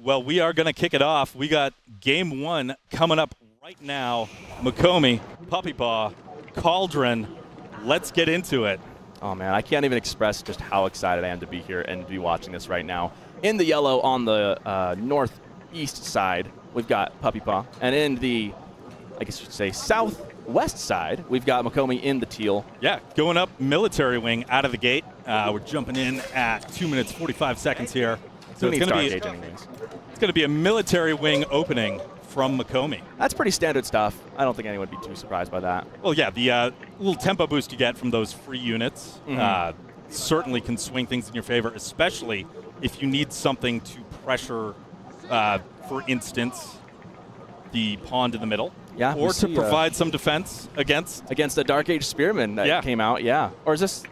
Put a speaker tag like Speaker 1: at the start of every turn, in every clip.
Speaker 1: Well, we are going to kick it off. We got game one coming up right now. Mokomi, 1puppypaw, Cauldron. Let's get into it.
Speaker 2: Oh, man, I can't even express just how excited I am to be here and be watching this right now. In the yellow on the northeast side, we've got 1puppypaw. And in the, I guess you should say, southwest side, we've got Mokomi in the teal.
Speaker 1: Yeah, going up military wing out of the gate. We're jumping in at 2 minutes, 45 seconds here. So it's going to be a military wing opening from Mokomi.
Speaker 2: That's pretty standard stuff. I don't think anyone would be too surprised by that.
Speaker 1: Well, yeah, the little tempo boost you get from those free units certainly can swing things in your favor, especially if you need something to pressure, for instance, the pond in the middle.
Speaker 2: Yeah,
Speaker 1: or to provide some defense against
Speaker 2: the Dark Age Spearman that came out, yeah. Or is this,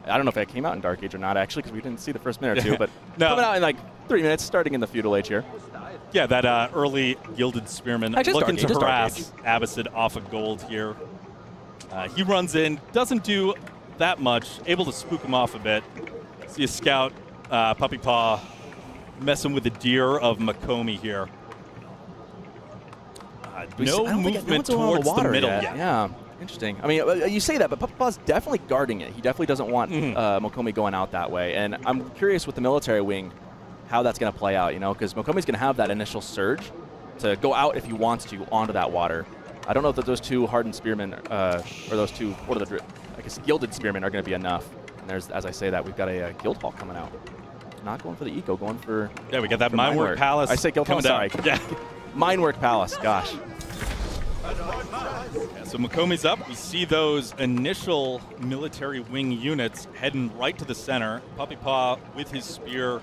Speaker 2: I don't know if it came out in Dark Age or not, actually, because we didn't see the first minute or two, but coming out in like 3 minutes, starting in the Feudal Age here.
Speaker 1: Yeah, that early Gilded Spearman looking to harass Abbasid off of gold here. He runs in, doesn't do that much, able to spook him off a bit. See a scout, 1puppypaw, messing with the deer of Mokomi here. No movement towards the middle yet.
Speaker 2: Yeah, interesting. I mean, you say that, but 1puppypaw's definitely guarding it. He definitely doesn't want Mokomi going out that way. And I'm curious with the military wing how that's going to play out, you know, because Mokomi's going to have that initial surge to go out if he wants to onto that water. I don't know if those two hardened spearmen, or those two, what are the, I guess, gilded spearmen are going to be enough. And there's, as I say that, we've got a guild hall coming out. Not going for the eco, going for
Speaker 1: we got that Minework Palace.
Speaker 2: I say guild hall, sorry. Yeah, Minework Palace. Gosh.
Speaker 1: Yeah, so Mokomi's up. We see those initial military wing units heading right to the center. 1puppypaw with his spear,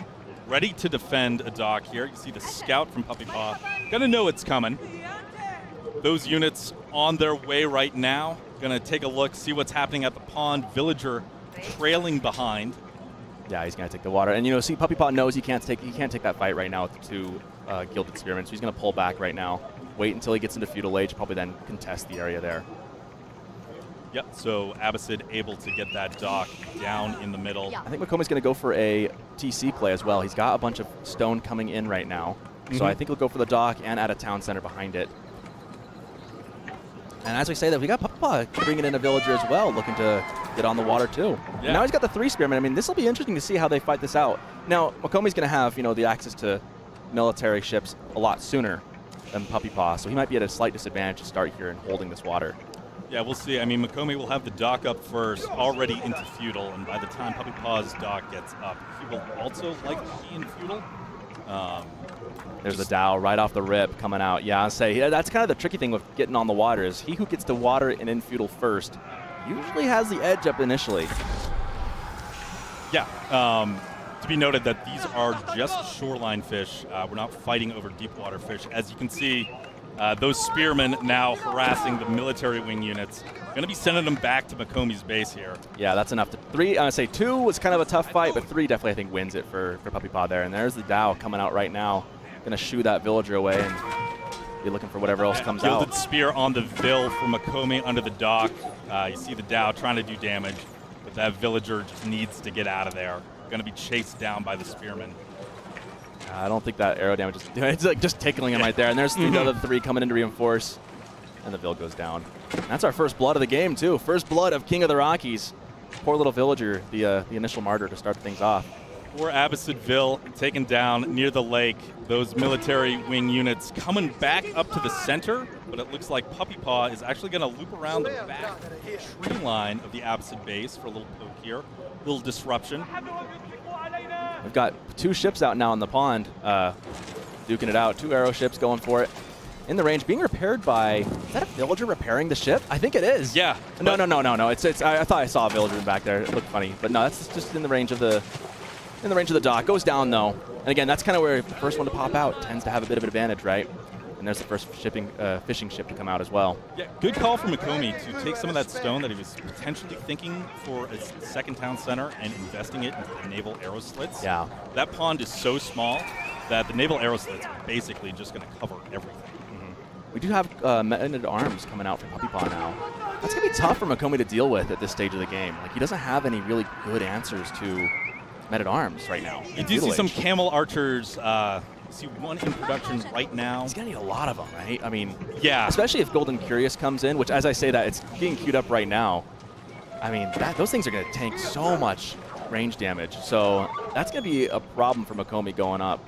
Speaker 1: ready to defend a dock here. You see the scout from 1puppypaw. Gonna know it's coming. Those units on their way right now. Gonna take a look, see what's happening at the pond. Villager trailing behind.
Speaker 2: Yeah, he's gonna take the water, and you know, see, 1puppypaw knows he can't take that fight right now with the two Gilded Spearmen, so he's gonna pull back right now. Wait until he gets into Feudal Age, probably then contest the area there.
Speaker 1: Yep, so Abbasid able to get that dock down in the middle.
Speaker 2: I think Mokomi's going to go for a TC play as well. He's got a bunch of stone coming in right now. So I think he'll go for the dock and add a town center behind it. And as we say that, we got 1puppypaw bringing in a villager as well, looking to get on the water too. Yeah. Now he's got the 3 spearmen. I mean, this will be interesting to see how they fight this out. Now, Mokomi's going to have, you know, the access to military ships a lot sooner than 1puppypaw, so he might be at a slight disadvantage to start here and holding this water.
Speaker 1: Yeah, we'll see. I mean, Mokomi will have the dock up first, already into Feudal, and by the time 1puppypaw's dock gets up, he will also likely be in Feudal.
Speaker 2: There's the Dow right off the rip coming out. Yeah, I'll say that's kind of the tricky thing with getting on the water is he who gets to water and in Feudal first usually has the edge up initially.
Speaker 1: Yeah. To be noted that these are just shoreline fish. We're not fighting over deep water fish. As you can see, those spearmen now harassing the military wing units. Going to be sending them back to Mokomi's base here.
Speaker 2: Yeah, that's enough. 3, I would say 2 was kind of a tough fight, but 3 definitely I think wins it for 1puppypaw there. And there's the Dow coming out right now. Going to shoo that villager away and be looking for whatever else comes out.
Speaker 1: Gilded spear on the Vil for Mokomi under the dock. You see the Dow trying to do damage, but that villager just needs to get out of there. Going to be chased down by the spearmen.
Speaker 2: I don't think that arrow damage is doing it. It's like just tickling him right there. And there's the other 3 coming in to reinforce. And the Vil goes down. And that's our first blood of the game, too. First blood of King of the Rockies. Poor little villager, the initial martyr to start things off.
Speaker 1: Poor Abbasid Vil taken down near the lake. Those military wing units coming back up to the center, but it looks like 1puppypaw is actually going to loop around the back tree line of the Abbasid base for a little poke here. A little disruption.
Speaker 2: We've got 2 ships out now in the pond, duking it out. 2 arrow ships going for it. In the range, being repaired by, is that a villager repairing the ship? I think it is.
Speaker 1: Yeah.
Speaker 2: No. I thought I saw a villager back there. It looked funny, but no, that's just in the range of the dock. Goes down though, and again, that's kind of where the first one to pop out tends to have a bit of an advantage, right? And there's the first fishing ship to come out as well.
Speaker 1: Yeah, good call from Mokomi to take some of that stone that he was potentially thinking for a second town center and investing it into the naval arrow slits.
Speaker 2: Yeah.
Speaker 1: That pond is so small that the naval arrow slits are basically just going to cover everything.
Speaker 2: We do have men-at-arms coming out from 1puppypaw now. That's going to be tough for Mokomi to deal with at this stage of the game. Like, he doesn't have any really good answers to men-at-arms right now.
Speaker 1: You do see some camel archers You see one in production right now.
Speaker 2: He's going to need a lot of them, right? I mean,
Speaker 1: yeah.
Speaker 2: Especially if Golden Curious comes in, which as I say that, it's being queued up right now. I mean, those things are going to tank so much range damage. So that's going to be a problem for Mokomi going up.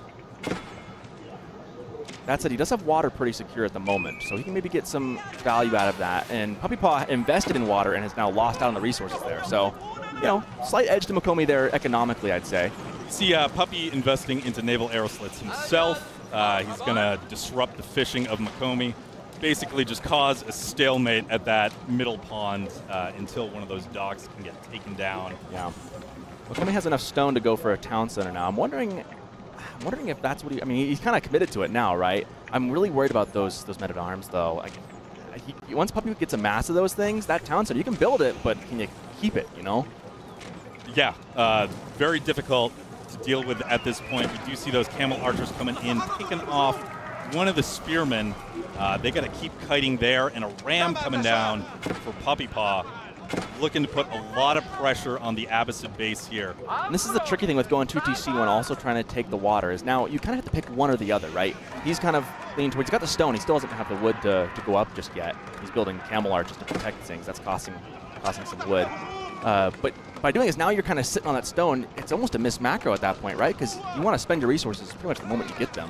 Speaker 2: That said, he does have water pretty secure at the moment, so he can maybe get some value out of that. And puppypaw invested in water and has now lost out on the resources there. So, you know, slight edge to Mokomi there economically, I'd say.
Speaker 1: See Puppy investing into naval arrow slits himself. He's going to disrupt the fishing of Mokomi, basically just cause a stalemate at that middle pond until one of those docks can get taken down.
Speaker 2: Yeah. Mokomi has enough stone to go for a town center now. I'm wondering if that's what I mean, he's kind of committed to it now, right? I'm really worried about those men-at-arms, though. Once Puppy gets a mass of those things, that town center, you can build it, but can you keep it, you know?
Speaker 1: Yeah, very difficult to deal with at this point. We do see those camel archers coming in, picking off one of the spearmen. They got to keep kiting there, and a ram coming down for puppypaw, looking to put a lot of pressure on the Abbasid base here.
Speaker 2: And this is the tricky thing with going 2TC when also trying to take the water, is now you kind of have to pick one or the other, right? He's kind of leaning towards, he's got the stone, he still doesn't have the wood to go up just yet. He's building camel arches to protect things, that's costing some wood. But by doing this, now you're kind of sitting on that stone. It's almost a missed macro at that point, right? Because you want to spend your resources pretty much the moment you get them.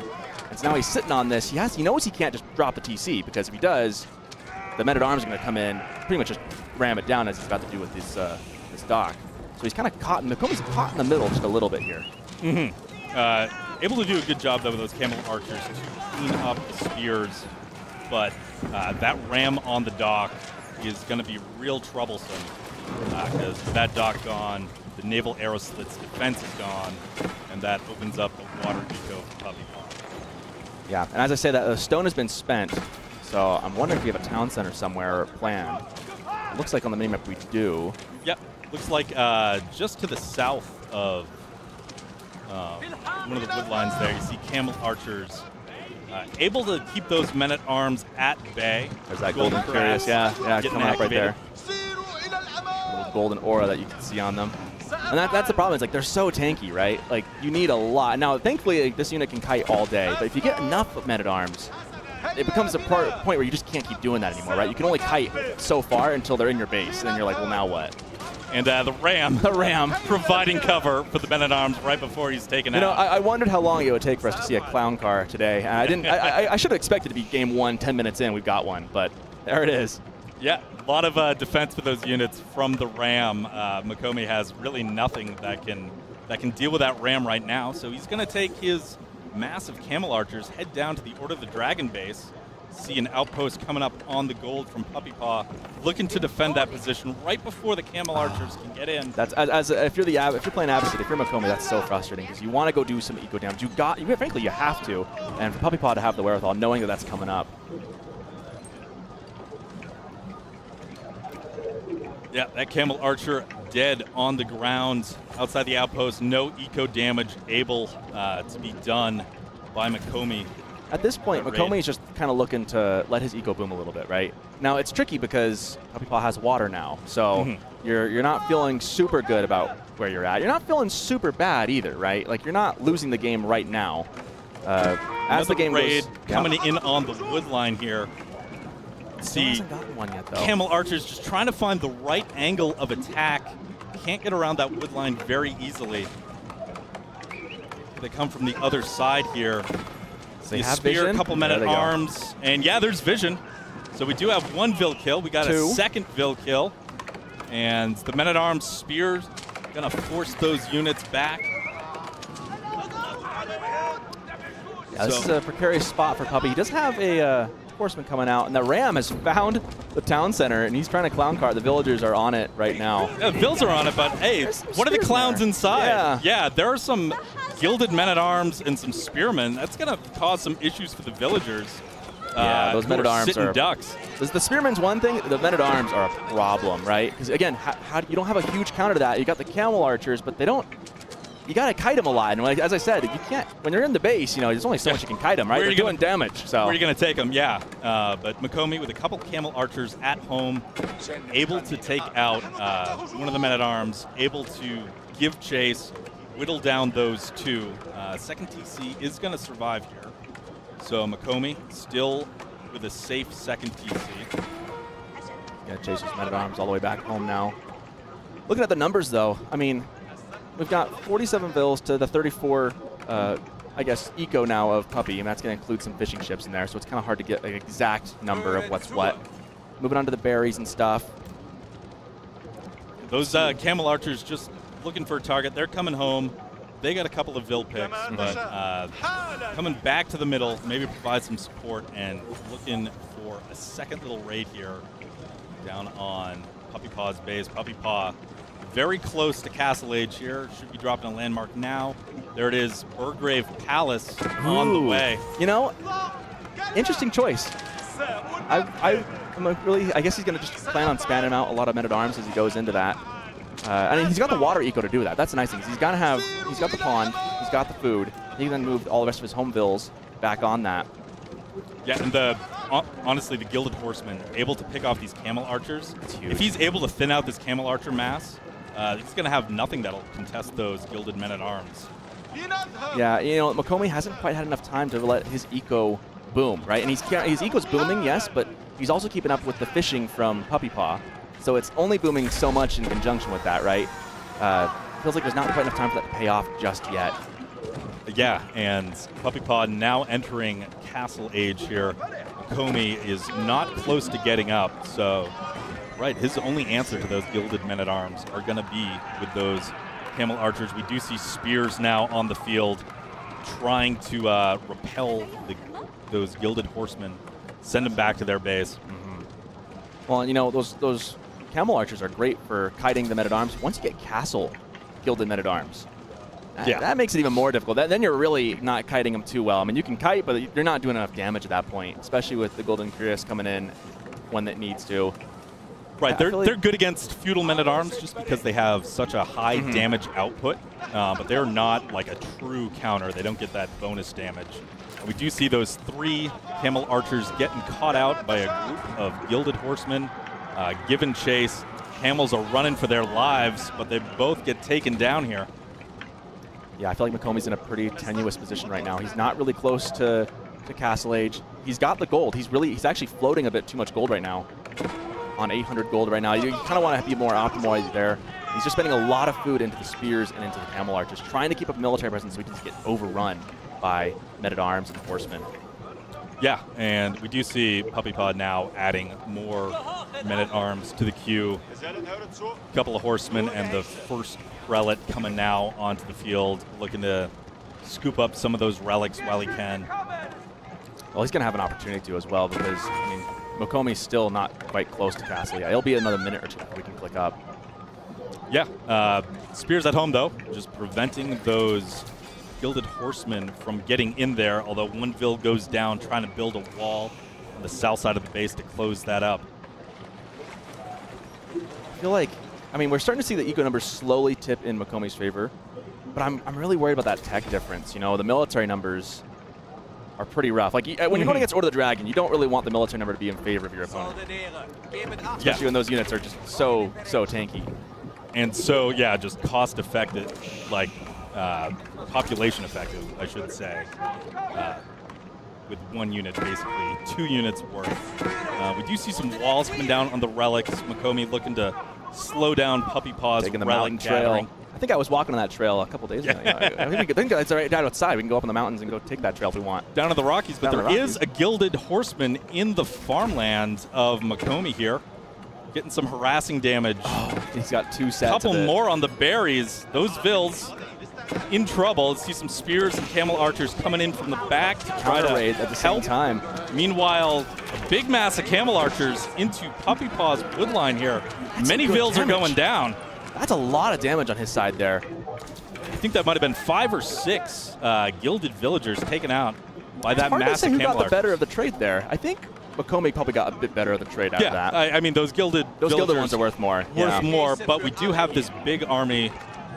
Speaker 2: And so now he's sitting on this. He knows he can't just drop the TC, because if he does, the men-at-arms are going to come in, pretty much just ram it down as he's about to do with this dock. So he's kind of caught, Mokomi's caught in the middle just a little bit here.
Speaker 1: Able to do a good job, though, with those camel archers to clean up the spears. But that ram on the dock is going to be real troublesome. Because with that dock gone, the naval arrow slit's defense is gone, and that opens up the water eco for puppypaw.
Speaker 2: Yeah, and as I say, that the stone has been spent, so I'm wondering if we have a town center somewhere planned. It looks like on the minimap we do.
Speaker 1: Yep, looks like just to the south of one of the wood lines there, you see camel archers able to keep those men-at-arms at bay.
Speaker 2: There's that golden curious, yeah, coming up right there. Golden aura that you can see on them. And that's the problem. It's like they're so tanky, right? Like, you need a lot. Now, thankfully, this unit can kite all day, but if you get enough of men-at-arms, it becomes a point where you just can't keep doing that anymore, right? You can only kite so far until they're in your base, and then you're like, well, now what?
Speaker 1: And the ram providing cover for the men-at-arms right before he's taken out.
Speaker 2: You know, I wondered how long it would take for us to see a clown car today. I should have expected to be game 1, 10 minutes in, we've got one, but there it is.
Speaker 1: Yeah, a lot of defense for those units from the ram. Mokomi has really nothing that can deal with that ram right now, so he's going to take his massive camel archers, head down to the Order of the Dragon base, see an outpost coming up on the gold from puppypaw, looking to defend that position right before the camel archers can get in.
Speaker 2: That's if you're playing Abbasid, if you're Mokomi, that's so frustrating because you want to go do some eco damage. Frankly, you have to, and for puppypaw to have the wherewithal, knowing that that's coming up.
Speaker 1: Yeah, that camel archer dead on the ground outside the outpost. No eco damage able to be done by Mokomi.
Speaker 2: At this point, Mokomi is just kind of looking to let his eco boom a little bit, right? Now, it's tricky because puppypaw has water now, so you're not feeling super good about where you're at. You're not feeling super bad either, right? Like, you're not losing the game right now. As the game goes,
Speaker 1: coming in on the wood line here. See,
Speaker 2: hasn't gotten one yet, though.
Speaker 1: Camel archers just trying to find the right angle of attack. Can't get around that wood line very easily. They come from the other side here.
Speaker 2: They have
Speaker 1: spear,
Speaker 2: vision.
Speaker 1: A couple men-at-arms, and yeah, there's vision. So we do have one Vil kill. We got a second Vil kill. And the men-at-arms spears gonna force those units back.
Speaker 2: Yeah, this is a precarious spot for Puppy. He does have a horseman coming out, and the ram has found the town center, and he's trying to clown car. The villagers are on it right now.
Speaker 1: Yeah, the Vils are on it, but hey, what are the clowns inside? Yeah, there are some gilded men-at-arms and some spearmen. That's going to cause some issues for the villagers.
Speaker 2: Yeah, those men-at-arms are
Speaker 1: ducks.
Speaker 2: The spearmen's one thing. The men-at-arms are a problem, right? Because again, you don't have a huge counter to that. You got the camel archers, but they don't. You got to kite them a lot, and like, as I said, you can't. When you're in the base, you know, there's only so much you can kite them, right? They're doing damage. So
Speaker 1: where are you going to take them? Yeah, but Mokomi with a couple camel archers at home, able to take out one of the men-at-arms, able to give chase, whittle down those two. Second TC is going to survive here. So Mokomi still with a safe second TC.
Speaker 2: Yeah, Jason's men-at-arms all the way back home now. Looking at the numbers, though, I mean, we've got 47 vills to the 34, I guess, eco now of Puppy, and that's going to include some fishing ships in there, so it's kind of hard to get an exact number of what's what. Moving on to the berries and stuff.
Speaker 1: Those camel archers just looking for a target. They're coming home. They got a couple of vill picks, but coming back to the middle, maybe provide some support and looking for a second little raid here down on Puppy Paw's base. Puppy Paw very close to Castle Age here. Should be dropping a landmark now. There it is, Burgrave Palace on the way.
Speaker 2: You know, interesting choice. I guess he's going to just plan on spamming out a lot of men-at-arms as he goes into that. I mean, he's got the water eco to do that. That's the nice thing. He's got the pond, he's got the food. He can then move all the rest of his home vills back on that.
Speaker 1: Yeah, and honestly, the Gilded Horseman able to pick off these camel archers. If he's able to thin out this camel archer mass, he's going to have nothing that'll contest those Gilded Men-at-Arms.
Speaker 2: Yeah, you know, Mokomi hasn't quite had enough time to let his eco boom, right? And his eco's booming, yes, but he's also keeping up with the fishing from Puppy Paw. So it's only booming so much in conjunction with that, right? Feels like there's not quite enough time for that to pay off just yet.
Speaker 1: Yeah, and Puppy Paw now entering Castle Age here. Mokomi is not close to getting up, so right, his only answer to those Gilded Men-at-Arms are going to be with those camel archers. We do see spears now on the field trying to repel those Gilded Horsemen, send them back to their base.
Speaker 2: Well, you know, those camel archers are great for kiting the men-at-arms. Once you get Castle Gilded Men-at-Arms, that makes it even more difficult. Then you're really not kiting them too well. I mean, you can kite, but you're not doing enough damage at that point, especially with the Golden Curious coming in when it needs to.
Speaker 1: Right, they're good against feudal men-at-arms just because they have such a high damage output, but they're not like a true counter. They don't get that bonus damage. And we do see those 3 camel archers getting caught out by a group of Gilded Horsemen. Given chase, camels are running for their lives, but they both get taken down here.
Speaker 2: Yeah, I feel like Mokomi's in a pretty tenuous position right now. He's not really close to Castle Age. He's got the gold. He's actually floating a bit too much gold right now. On 800 gold right now. You kind of want to be more optimal there. He's just spending a lot of food into the spears and into the camel archers, trying to keep up military presence so he doesn't get overrun by men-at-arms and horsemen.
Speaker 1: Yeah, and we do see Puppy Paw now adding more men-at-arms to the queue. A couple of horsemen and the first prelate coming now onto the field, looking to scoop up some of those relics while he can.
Speaker 2: Well, he's going to have an opportunity to as well because, I mean, Mokomi's still not quite close to Castle yet. It'll be another minute or two before we can click up.
Speaker 1: Yeah, spears at home, though, just preventing those Gilded Horsemen from getting in there, although one vill goes down trying to build a wall on the south side of the base to close that up.
Speaker 2: I feel like, I mean, we're starting to see the eco numbers slowly tip in Mokomi's favor, but I'm really worried about that tech difference. You know, the military numbers are pretty rough. Like, when you're going against Order of the Dragon, you don't really want the military number to be in favor of your opponent. Especially when those units are just so tanky.
Speaker 1: And so, yeah, just cost-effective, like population effective, I should say, with one unit, basically. 2 units worth. We do see some walls coming down on the relics. Mokomi looking to slow down Puppy Paw's
Speaker 2: taking the
Speaker 1: relic
Speaker 2: mountain trail.
Speaker 1: gathering.
Speaker 2: I think I was walking on that trail a couple days ago. I think it's right down outside. We can go up in the mountains and go take that trail if we want.
Speaker 1: Down to the Rockies, but there is a Gilded Horseman in the farmland of Mokomi here. Getting some harassing damage.
Speaker 2: Oh, he's got 2 sets.
Speaker 1: A couple more on the berries. Those vills in trouble. See some spears and camel archers coming in from the back to try to
Speaker 2: raid at the same time.
Speaker 1: Meanwhile, a big mass of camel archers into Puppy Paw's woodline here. Many vills are going down.
Speaker 2: That's a lot of damage on his side there.
Speaker 1: I think that might have been 5 or 6 Gilded villagers taken out by that massive camel archers.
Speaker 2: It's hard to say who got the better of the trade there. I think Mokomi probably got a bit better of the trade after that.
Speaker 1: I mean, those Gilded
Speaker 2: ones are worth more.
Speaker 1: More, but we do have this big army.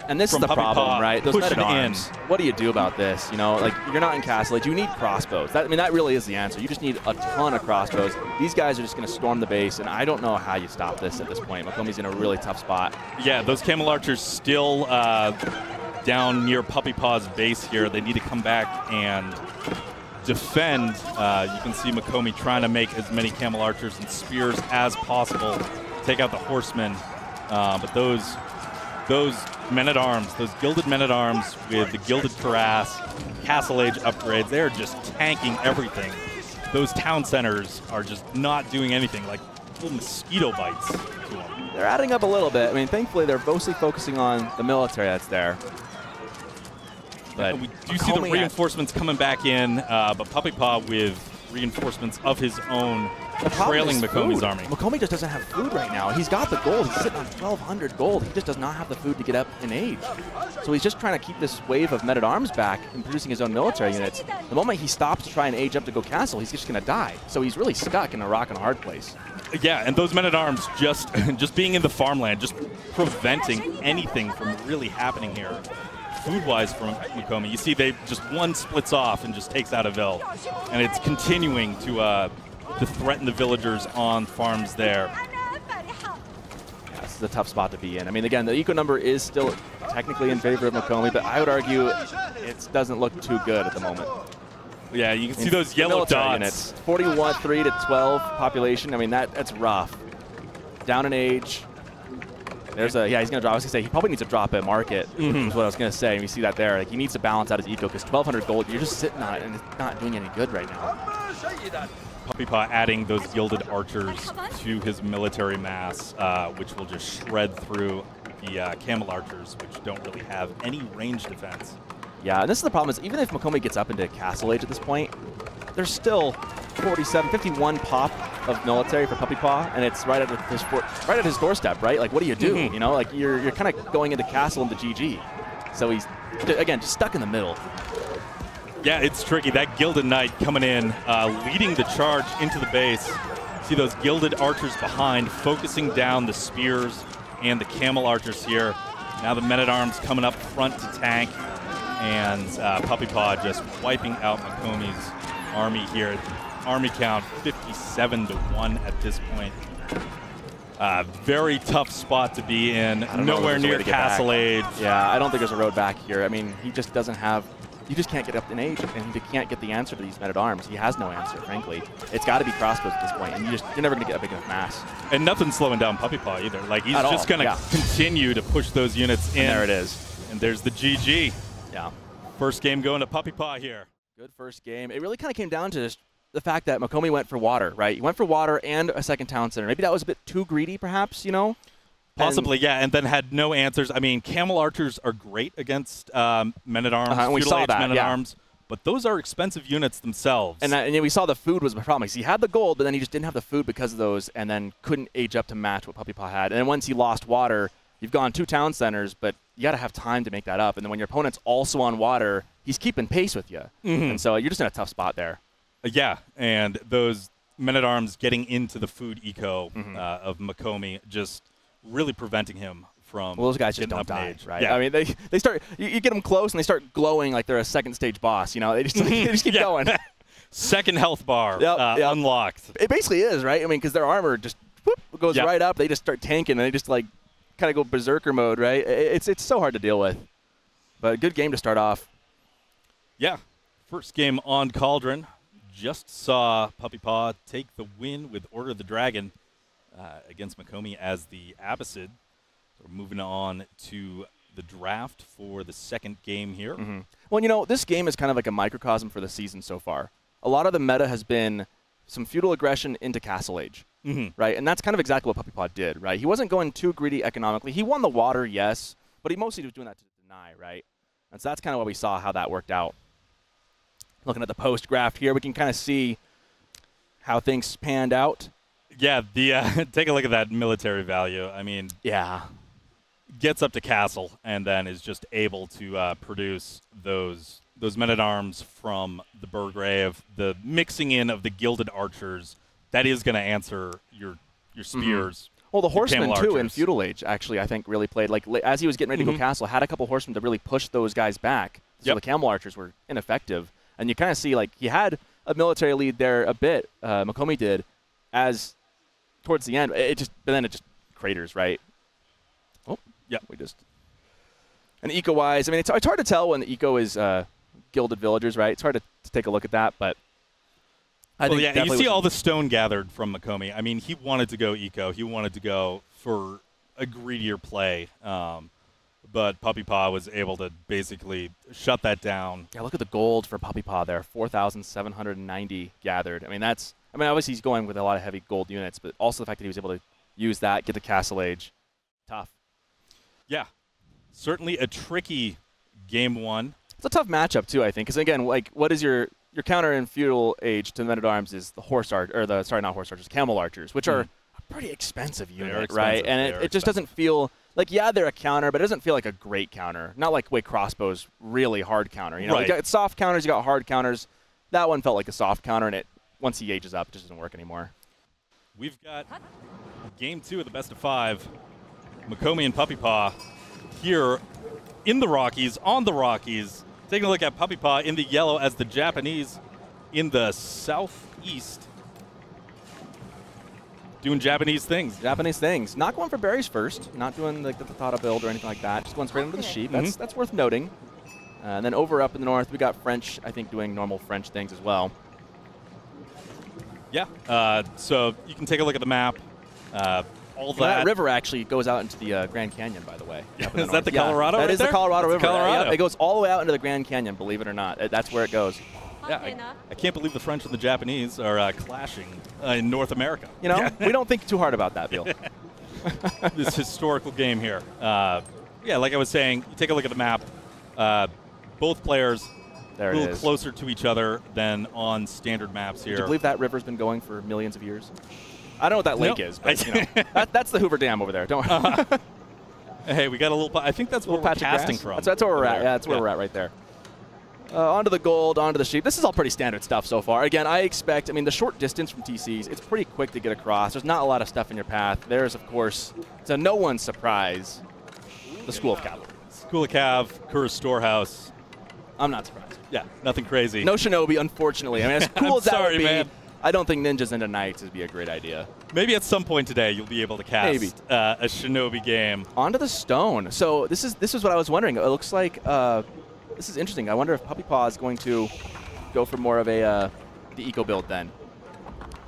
Speaker 2: And this is the problem, right? Those men-at-arms. What do you do about this? You know, like, you're not in Castle Age. You need crossbows. I mean, that really is the answer. You just need a ton of crossbows. These guys are just going to storm the base, and I don't know how you stop this at this point. Mokomi's in a really tough spot.
Speaker 1: Yeah, those camel archers still down near Puppy Paw's base here. They need to come back and defend. You can see Mokomi trying to make as many camel archers and spears as possible, take out the horsemen. But those men-at-arms, those gilded men-at-arms with the gilded cuirass, Castle Age upgrades, they're just tanking everything. Those town centers are just not doing anything, like little mosquito bites to them.
Speaker 2: They're adding up a little bit. I mean, thankfully, they're mostly focusing on the military that's there. But
Speaker 1: we do see the reinforcements coming back in, but Puppy Paw with reinforcements of his own trailing Mokomi's army.
Speaker 2: Mokomi just doesn't have food right now. He's got the gold. He's sitting on 1,200 gold. He just does not have the food to get up in age. So he's just trying to keep this wave of men-at-arms back and producing his own military units. The moment he stops to try and age up to go castle, he's just going to die. So he's really stuck in a rock and a hard place.
Speaker 1: Yeah, and those men-at-arms just being in the farmland, just preventing anything from really happening here. Food-wise from Mokomi, you see one splits off and just takes out a Ville, and it's continuing to threaten the villagers on farms there.
Speaker 2: Yeah, this is a tough spot to be in. I mean, again, the eco number is still technically in favor of Mokomi, but I would argue it doesn't look too good at the moment.
Speaker 1: Yeah, you can see those yellow dots.
Speaker 2: Units. 41, 3 to 12 population. I mean, that's rough. Down in age. There's he's going to drop. I was going to say, he probably needs to drop at market, is what I was going to say. And you see that there. Like, he needs to balance out his eco because 1,200 gold, you're just sitting on it, and it's not doing any good right now.
Speaker 1: Puppy Paw adding those gilded archers to his military mass, which will just shred through the camel archers, which don't really have any range defense.
Speaker 2: Yeah, and this is the problem is even if Mokomi gets up into Castle Age at this point, there's still 51 pop of military for Puppy Paw, and it's right at his doorstep, right? Like, what do you do? You know, like you're kind of going into Castle into GG. So he's again just stuck in the middle.
Speaker 1: Yeah, it's tricky. That Gilded Knight coming in, leading the charge into the base. See those Gilded Archers behind, focusing down the spears and the camel archers here. Now the men-at-arms coming up front to tank, and Puppy Paw just wiping out Mokomi's army here. Army count 57-1 at this point. Very tough spot to be in. Nowhere near Castle Age.
Speaker 2: Yeah, I don't think there's a road back here. I mean, he just doesn't have. You just can't get up in age, and he can't get the answer to these men-at-arms. He has no answer, frankly. It's got to be crossbows at this point, and you're never going to get a big enough mass.
Speaker 1: And nothing's slowing down Puppy Paw either. Like, he's just going to continue to push those units in.
Speaker 2: And there it is.
Speaker 1: And there's the GG.
Speaker 2: Yeah.
Speaker 1: First game going to Puppy Paw here.
Speaker 2: Good first game. It really kind of came down to just the fact that Mokomi went for water, right? He went for water and a second town center. Maybe that was a bit too greedy, perhaps, you know?
Speaker 1: Possibly, yeah, and then had no answers. I mean, camel archers are great against men-at-arms,
Speaker 2: we saw that,
Speaker 1: men-at-arms, but those are expensive units themselves.
Speaker 2: And we saw the food was the problem. He had the gold, but then he just didn't have the food because of those, and then couldn't age up to match what Puppy Paw had. And then once he lost water, you've gone 2 town centers, but you got to have time to make that up. And then when your opponent's also on water, he's keeping pace with you. And so you're just in a tough spot there.
Speaker 1: Yeah, and those men-at-arms getting into the food eco of Mokomi just really preventing him from
Speaker 2: those guys just don't die,
Speaker 1: age.
Speaker 2: right?
Speaker 1: Yeah.
Speaker 2: I mean, they start, you get them close, and they start glowing like they're a second stage boss. You know, they just keep going.
Speaker 1: Second health bar unlocked.
Speaker 2: It basically is, right? I mean, because their armor just goes right up. They just start tanking, and they just, like, kind of go berserker mode, right? It's so hard to deal with. But a good game to start off.
Speaker 1: Yeah. First game on Cauldron. Just saw Puppy Paw take the win with Order of the Dragon against Mokomi as the Abbasid. We're moving on to the draft for the second game here.
Speaker 2: Well, you know, this game is kind of like a microcosm for the season so far. A lot of the meta has been some feudal aggression into Castle Age, right? And that's kind of exactly what Puppy Paw did, right? He wasn't going too greedy economically. He won the water, yes, but he mostly was doing that to deny, right? And so that's kind of what we saw how that worked out. Looking at the post graph here, we can kind of see how things panned out.
Speaker 1: Yeah, take a look at that military value. I mean, gets up to castle and then is just able to produce those men-at-arms from the Burgrave, the mixing in of the gilded archers. That is going to answer your spears.
Speaker 2: Well, the horsemen, too, in Feudal Age, actually, I think, really played. Like, as he was getting ready to go castle, had a couple horsemen to really push those guys back. So the camel archers were ineffective. And you kind of see, like, he had a military lead there a bit, Mokomi did, as towards the end. But then it just craters, right? Oh, yeah. And eco-wise, I mean, it's hard to tell when the eco is gilded villagers, right? It's hard to take a look at that, but I think
Speaker 1: yeah, you see all the stone gathered from Mokomi. I mean, he wanted to go eco. He wanted to go for a greedier play, but PuppyPaw was able to basically shut that down.
Speaker 2: Yeah, look at the gold for PuppyPaw there, 4,790 gathered. I mean, obviously he's going with a lot of heavy gold units, but also the fact that he was able to use that, get the Castle Age, tough.
Speaker 1: Yeah, certainly a tricky game one.
Speaker 2: It's a tough matchup too, I think, because again, like, what is your counter in Feudal Age to Men-at-Arms is the Camel Archers, which are a pretty expensive unit, right? And it just doesn't feel like, yeah, they're a counter, but it doesn't feel like a great counter. Not like way crossbows really hard counter. You know, you got soft counters, you got hard counters. That one felt like a soft counter, and once he ages up, it just doesn't work anymore.
Speaker 1: We've got game 2 of the best of 5. Mokomi and PuppyPaw here in the Rockies, on the Rockies. Taking a look at PuppyPaw in the yellow as the Japanese in the southeast. Doing Japanese things.
Speaker 2: Japanese things. Not going for berries first. Not doing like the Tatara build or anything like that. Just going straight into the sheep. That's worth noting. And then over up in the north, we got French, I think, doing normal French things as well.
Speaker 1: Yeah. So you can take a look at the map. All that
Speaker 2: river actually goes out into the Grand Canyon, by the way.
Speaker 1: Is that the Colorado?
Speaker 2: That is the Colorado River.
Speaker 1: Colorado.
Speaker 2: It goes all the way out into the Grand Canyon, believe it or not. That's where it goes.
Speaker 1: Yeah, I can't believe the French and the Japanese are clashing in North America.
Speaker 2: You know, we don't think too hard about that, Bill.
Speaker 1: This historical game here. Yeah, like I was saying, you take a look at the map. Both players a little closer to each other than on standard maps here.
Speaker 2: Do you believe that river's been going for millions of years? I don't know what that lake is, but you know, that's the Hoover Dam over there. Don't.
Speaker 1: Hey, we got a little. I think that's where we're casting from.
Speaker 2: That's where we're at. Yeah, that's where we're at right there. Onto the gold, onto the sheep. This is all pretty standard stuff so far. Again, I expect. I mean, the short distance from TCs, it's pretty quick to get across. There's not a lot of stuff in your path. There's, of course, to no one's surprise, the School of Cavalry.
Speaker 1: School of Cav, Kura's Storehouse.
Speaker 2: I'm not surprised.
Speaker 1: Yeah, nothing crazy.
Speaker 2: No Shinobi, unfortunately. I mean, as cool as that would be,
Speaker 1: man.
Speaker 2: I don't think ninjas into knights would be a great idea.
Speaker 1: Maybe at some point today you'll be able to cast a Shinobi game.
Speaker 2: Onto the stone. So this is what I was wondering. It looks like this is interesting. I wonder if PuppyPaw is going to go for more of the eco build then.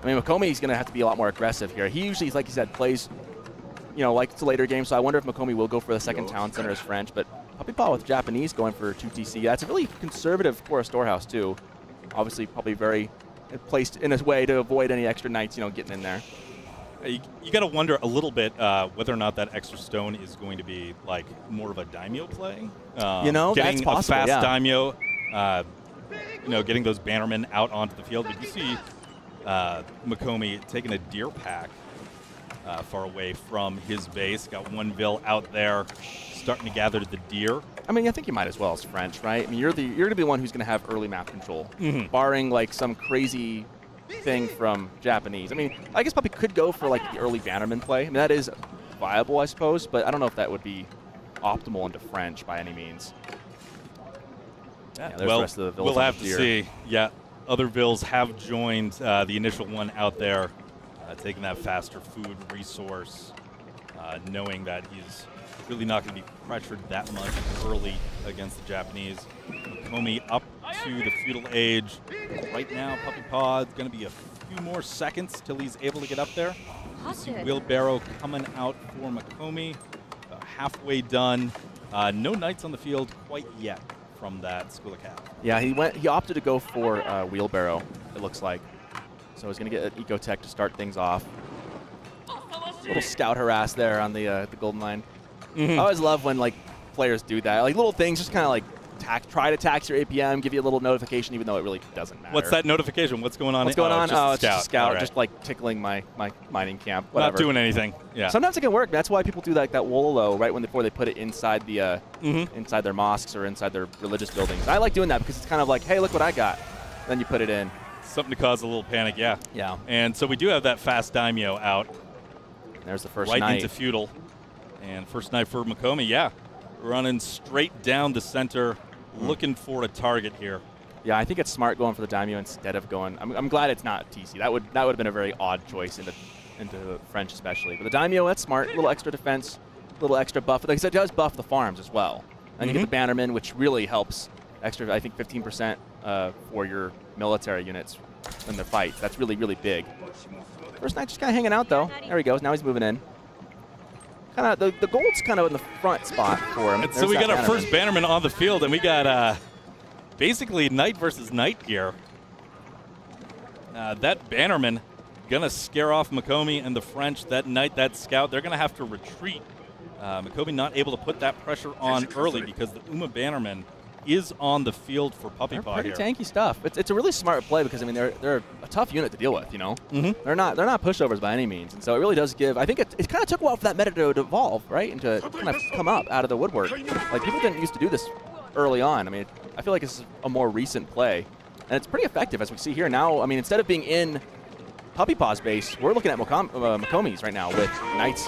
Speaker 2: I mean, Mokomi is going to have to be a lot more aggressive here. He usually, like you said, plays, you know, like it's a later game. So I wonder if Mokomi will go for the second town center as French. But PuppyPaw with Japanese going for 2 TC. That's a really conservative Kura Storehouse too. Obviously, probably very placed in a way to avoid any extra knights, you know, getting in there.
Speaker 1: You got to wonder a little bit whether or not that extra stone is going to be like more of a daimyo play.
Speaker 2: You know,
Speaker 1: getting
Speaker 2: that's possible,
Speaker 1: a fast daimyo, you know, getting those bannermen out onto the field. But you see Mokomi taking a deer pack far away from his base. Got one Vil out there starting to gather the deer.
Speaker 2: I mean, I think you might as well as French, right? I mean, you're going to be the one who's going to have early map control, barring like some crazy thing from Japanese. I mean, I guess Puppy could go for like the early Bannerman play. I mean, that is viable, I suppose, but I don't know if that would be optimal into French by any means.
Speaker 1: Yeah, well, the rest of the we'll have to see. Yeah, other Vils have joined the initial one out there, taking that faster food resource, knowing that he's really not going to be pressured that much early against the Japanese. Mokomi up to the feudal age. Right now, PuppyPaw is going to be a few more seconds till he's able to get up there. You see Wheelbarrow coming out for Mokomi. Halfway done. No knights on the field quite yet from that School of Cav.
Speaker 2: Yeah, he opted to go for Wheelbarrow, it looks like. So he's going to get an Ecotech to start things off. Little scout harass there on the golden line. I always love when like players do that. Like little things, just kind of like try to tax your APM, give you a little notification, even though it really doesn't matter.
Speaker 1: What's that notification? What's going on?
Speaker 2: What's going on?
Speaker 1: Oh,
Speaker 2: it's just a scout, just like tickling my mining camp. Whatever.
Speaker 1: Not doing anything. Yeah.
Speaker 2: Sometimes it can work. That's why people do like that Wololo right before they put it inside the inside their mosques or inside their religious buildings. I like doing that because it's kind of like, hey, look what I got. Then you put it in.
Speaker 1: Something to cause a little panic. Yeah.
Speaker 2: Yeah.
Speaker 1: And so we do have that fast daimyo out.
Speaker 2: There's the first
Speaker 1: right
Speaker 2: knight.
Speaker 1: Into feudal. And first knight for Mokomi, yeah. Running straight down the center, looking for a target here.
Speaker 2: Yeah, I think it's smart going for the daimyo instead of going. I'm glad it's not TC. That would have been a very odd choice into French especially. But the daimyo, that's smart. A little extra defense, a little extra buff. Like I said, it does buff the farms as well. And you get the Bannerman, which really helps extra, I think, 15% for your military units in the fight. That's really, really big. First Knight just kind of hanging out, though. There he goes. Now he's moving in. Kind of the gold's kind of in the front spot for him.
Speaker 1: So we got our first Bannerman on the field, and we got basically Knight versus Knight here. That Bannerman gonna scare off Mokomi and the French. That Knight, that Scout, they're gonna have to retreat. Mokomi not able to put that pressure on early because the Bannerman is on the field for Puppypaw here.
Speaker 2: Pretty tanky stuff. It's a really smart play because I mean they're a tough unit to deal with. You know, they're not pushovers by any means, and so it really does give. I think it kind of took a while for that meta to evolve, right, and to kind of come up out of the woodwork. Like people didn't used to do this early on. I mean, I feel like it's a more recent play, and it's pretty effective as we see here now. I mean, instead of being in Puppypaw's base, we're looking at Mokomi's right now with Knights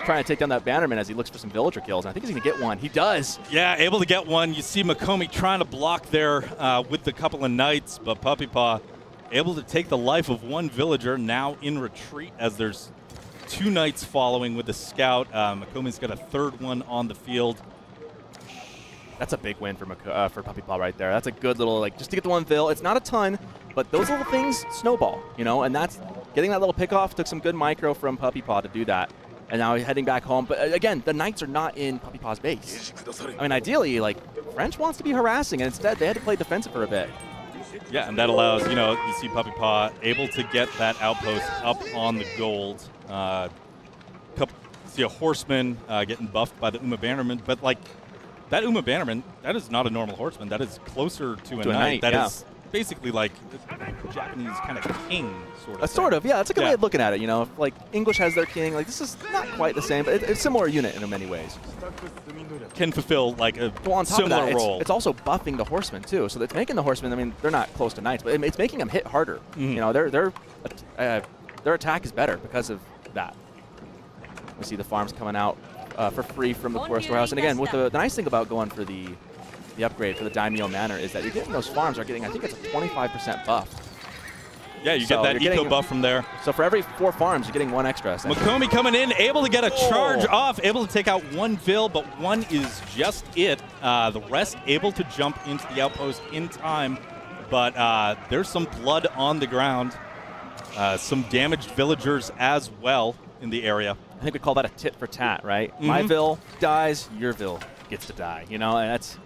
Speaker 2: trying to take down that Bannerman as he looks for some villager kills. And I think he's going to get one. He does.
Speaker 1: Yeah, able to get one. You see Mokomi trying to block there with the couple of Knights, but Puppypaw able to take the life of one villager, now in retreat as there's 2 Knights following with the Scout. Mokomi's got a 3rd one on the field.
Speaker 2: That's a big win for Puppypaw right there. That's a good little, like, just to get the 1 vill. It's not a ton, but those little things snowball, you know, and that's getting that little pick off took some good micro from Puppypaw to do that. And now he's heading back home. But again, the Knights are not in Puppypaw's base. I mean, ideally, like, French wants to be harassing, and instead they had to play defensive for a bit.
Speaker 1: Yeah, and that allows, you know, you see Puppypaw able to get that outpost up on the gold. See a horseman getting buffed by the Bannerman, but like that Bannerman, that is not a normal horseman. That is closer to a knight. That is basically like the Japanese kind of king sort of.
Speaker 2: Sort of, yeah. That's a good way of looking at it. You know, like English has their king. Like this is not quite the same, but it's a similar unit in many ways.
Speaker 1: Can fulfill like a
Speaker 2: on top
Speaker 1: similar
Speaker 2: of that,
Speaker 1: role.
Speaker 2: It's also buffing the horsemen too. So it's making the horsemen. I mean, they're not close to knights, but it's making them hit harder. You know, their attack is better because of that. We see the farms coming out for free from the core storehouse. And again, with the nice thing about going for the upgrade for the Daimyo Manor is that you're getting those farms are getting, I think it's a 25% buff.
Speaker 1: Yeah, you get that eco buff from there.
Speaker 2: So for every 4 farms, you're getting 1 extra.
Speaker 1: Mokomi coming in, able to get a charge off, able to take out 1 vill, but 1 is just it. The rest able to jump into the outpost in time, but there's some blood on the ground. Some damaged villagers as well in the area.
Speaker 2: I think we call that a tit for tat, right? My vill dies, your vill gets to die, you know, and that's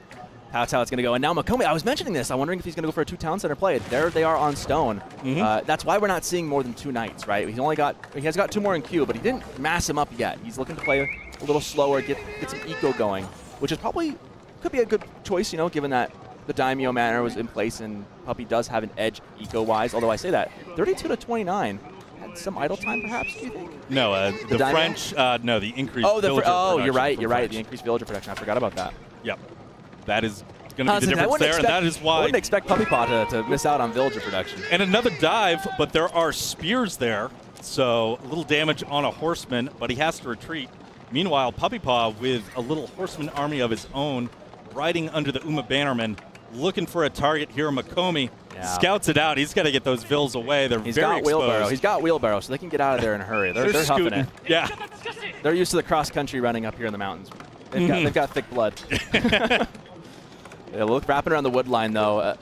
Speaker 2: how it's going to go. And now Mokomi, I was mentioning this. I'm wondering if he's going to go for a 2 town center play. There they are on stone. That's why we're not seeing more than 2 knights, right? He has got 2 more in queue, but he didn't mass him up yet. He's looking to play a little slower, get some eco going, which is probably could be a good choice, you know, given that the Daimyo Manor was in place and Puppy does have an edge eco-wise. Although I say that 32 to 29. Some idle time, perhaps, do you think?
Speaker 1: No, the French, no, the increased villager production.
Speaker 2: You're right, the increased villager production. I forgot about that.
Speaker 1: Yep. That is going to be the difference there, and that is why...
Speaker 2: I wouldn't expect Puppypaw to miss out on villager production.
Speaker 1: And another dive, but there are spears there, so a little damage on a horseman, but he has to retreat. Meanwhile, Puppypaw, with a little horseman army of his own, riding under the Bannerman, looking for a target here. Mokomi scouts it out. He's got to get those vills away. He's very exposed.
Speaker 2: He's got wheelbarrow, so they can get out of there in a hurry. They're huffing it.
Speaker 1: Yeah.
Speaker 2: They're used to the cross-country running up here in the mountains. They've got thick blood. Look, wrapping around the wood line, though.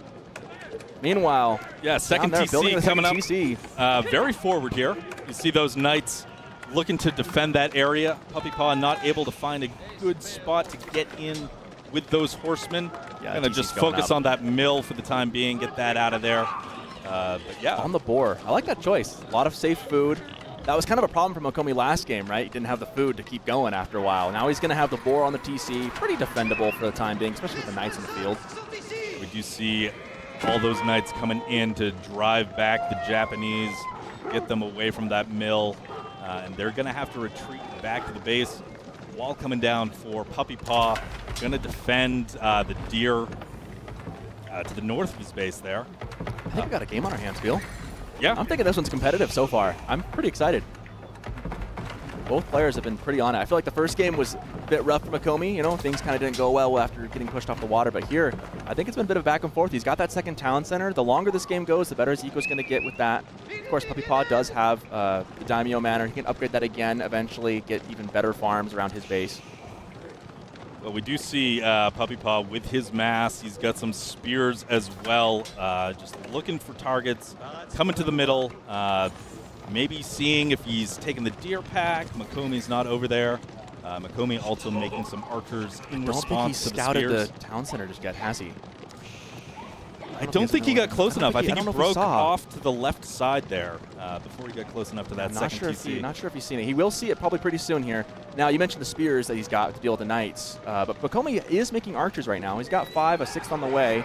Speaker 2: Meanwhile,
Speaker 1: second TC coming up.
Speaker 2: TC.
Speaker 1: Very forward here. You see those knights looking to defend that area. Puppypaw not able to find a good spot to get in with those horsemen. Going to just focus on that mill for the time being, get that out of there. But yeah.
Speaker 2: On the boar. I like that choice. A lot of safe food. That was kind of a problem for Mokomi last game, right? He didn't have the food to keep going after a while. Now he's going to have the boar on the TC. Pretty defendable for the time being, especially with the knights in the field.
Speaker 1: We do see all those knights coming in to drive back the Japanese, get them away from that mill. And they're going to have to retreat back to the base. Wall coming down for Puppypaw. Going to defend the deer to the north of his base there.
Speaker 2: I think we got a game on our hands, Bill.
Speaker 1: Yeah.
Speaker 2: I'm thinking this one's competitive so far. I'm pretty excited. Both players have been pretty on it. I feel like the first game was a bit rough for Mokomi. You know, things kind of didn't go well after getting pushed off the water. But here, I think it's been a bit of back and forth. He's got that second town center. The longer this game goes, the better his eco's going to get with that. Of course, Puppypaw does have the Daimyo Manor. He can upgrade that again eventually, get even better farms around his base.
Speaker 1: Well, we do see puppypaw with his mass. He's got some spears as well, just looking for targets, coming to the middle, maybe seeing if he's taking the deer pack. Mokomi's not over there. Mokomi also making some archers in response to the spears.
Speaker 2: I don't think he scouted the town center just yet, has he?
Speaker 1: I don't think he got close enough. I think he broke off to the left side there before he got close enough to that second TC.
Speaker 2: Not sure if he's seen it. He will see it probably pretty soon here. Now, you mentioned the spears that he's got to deal with the knights, but Mokomi is making archers right now. He's got 5, a 6th on the way.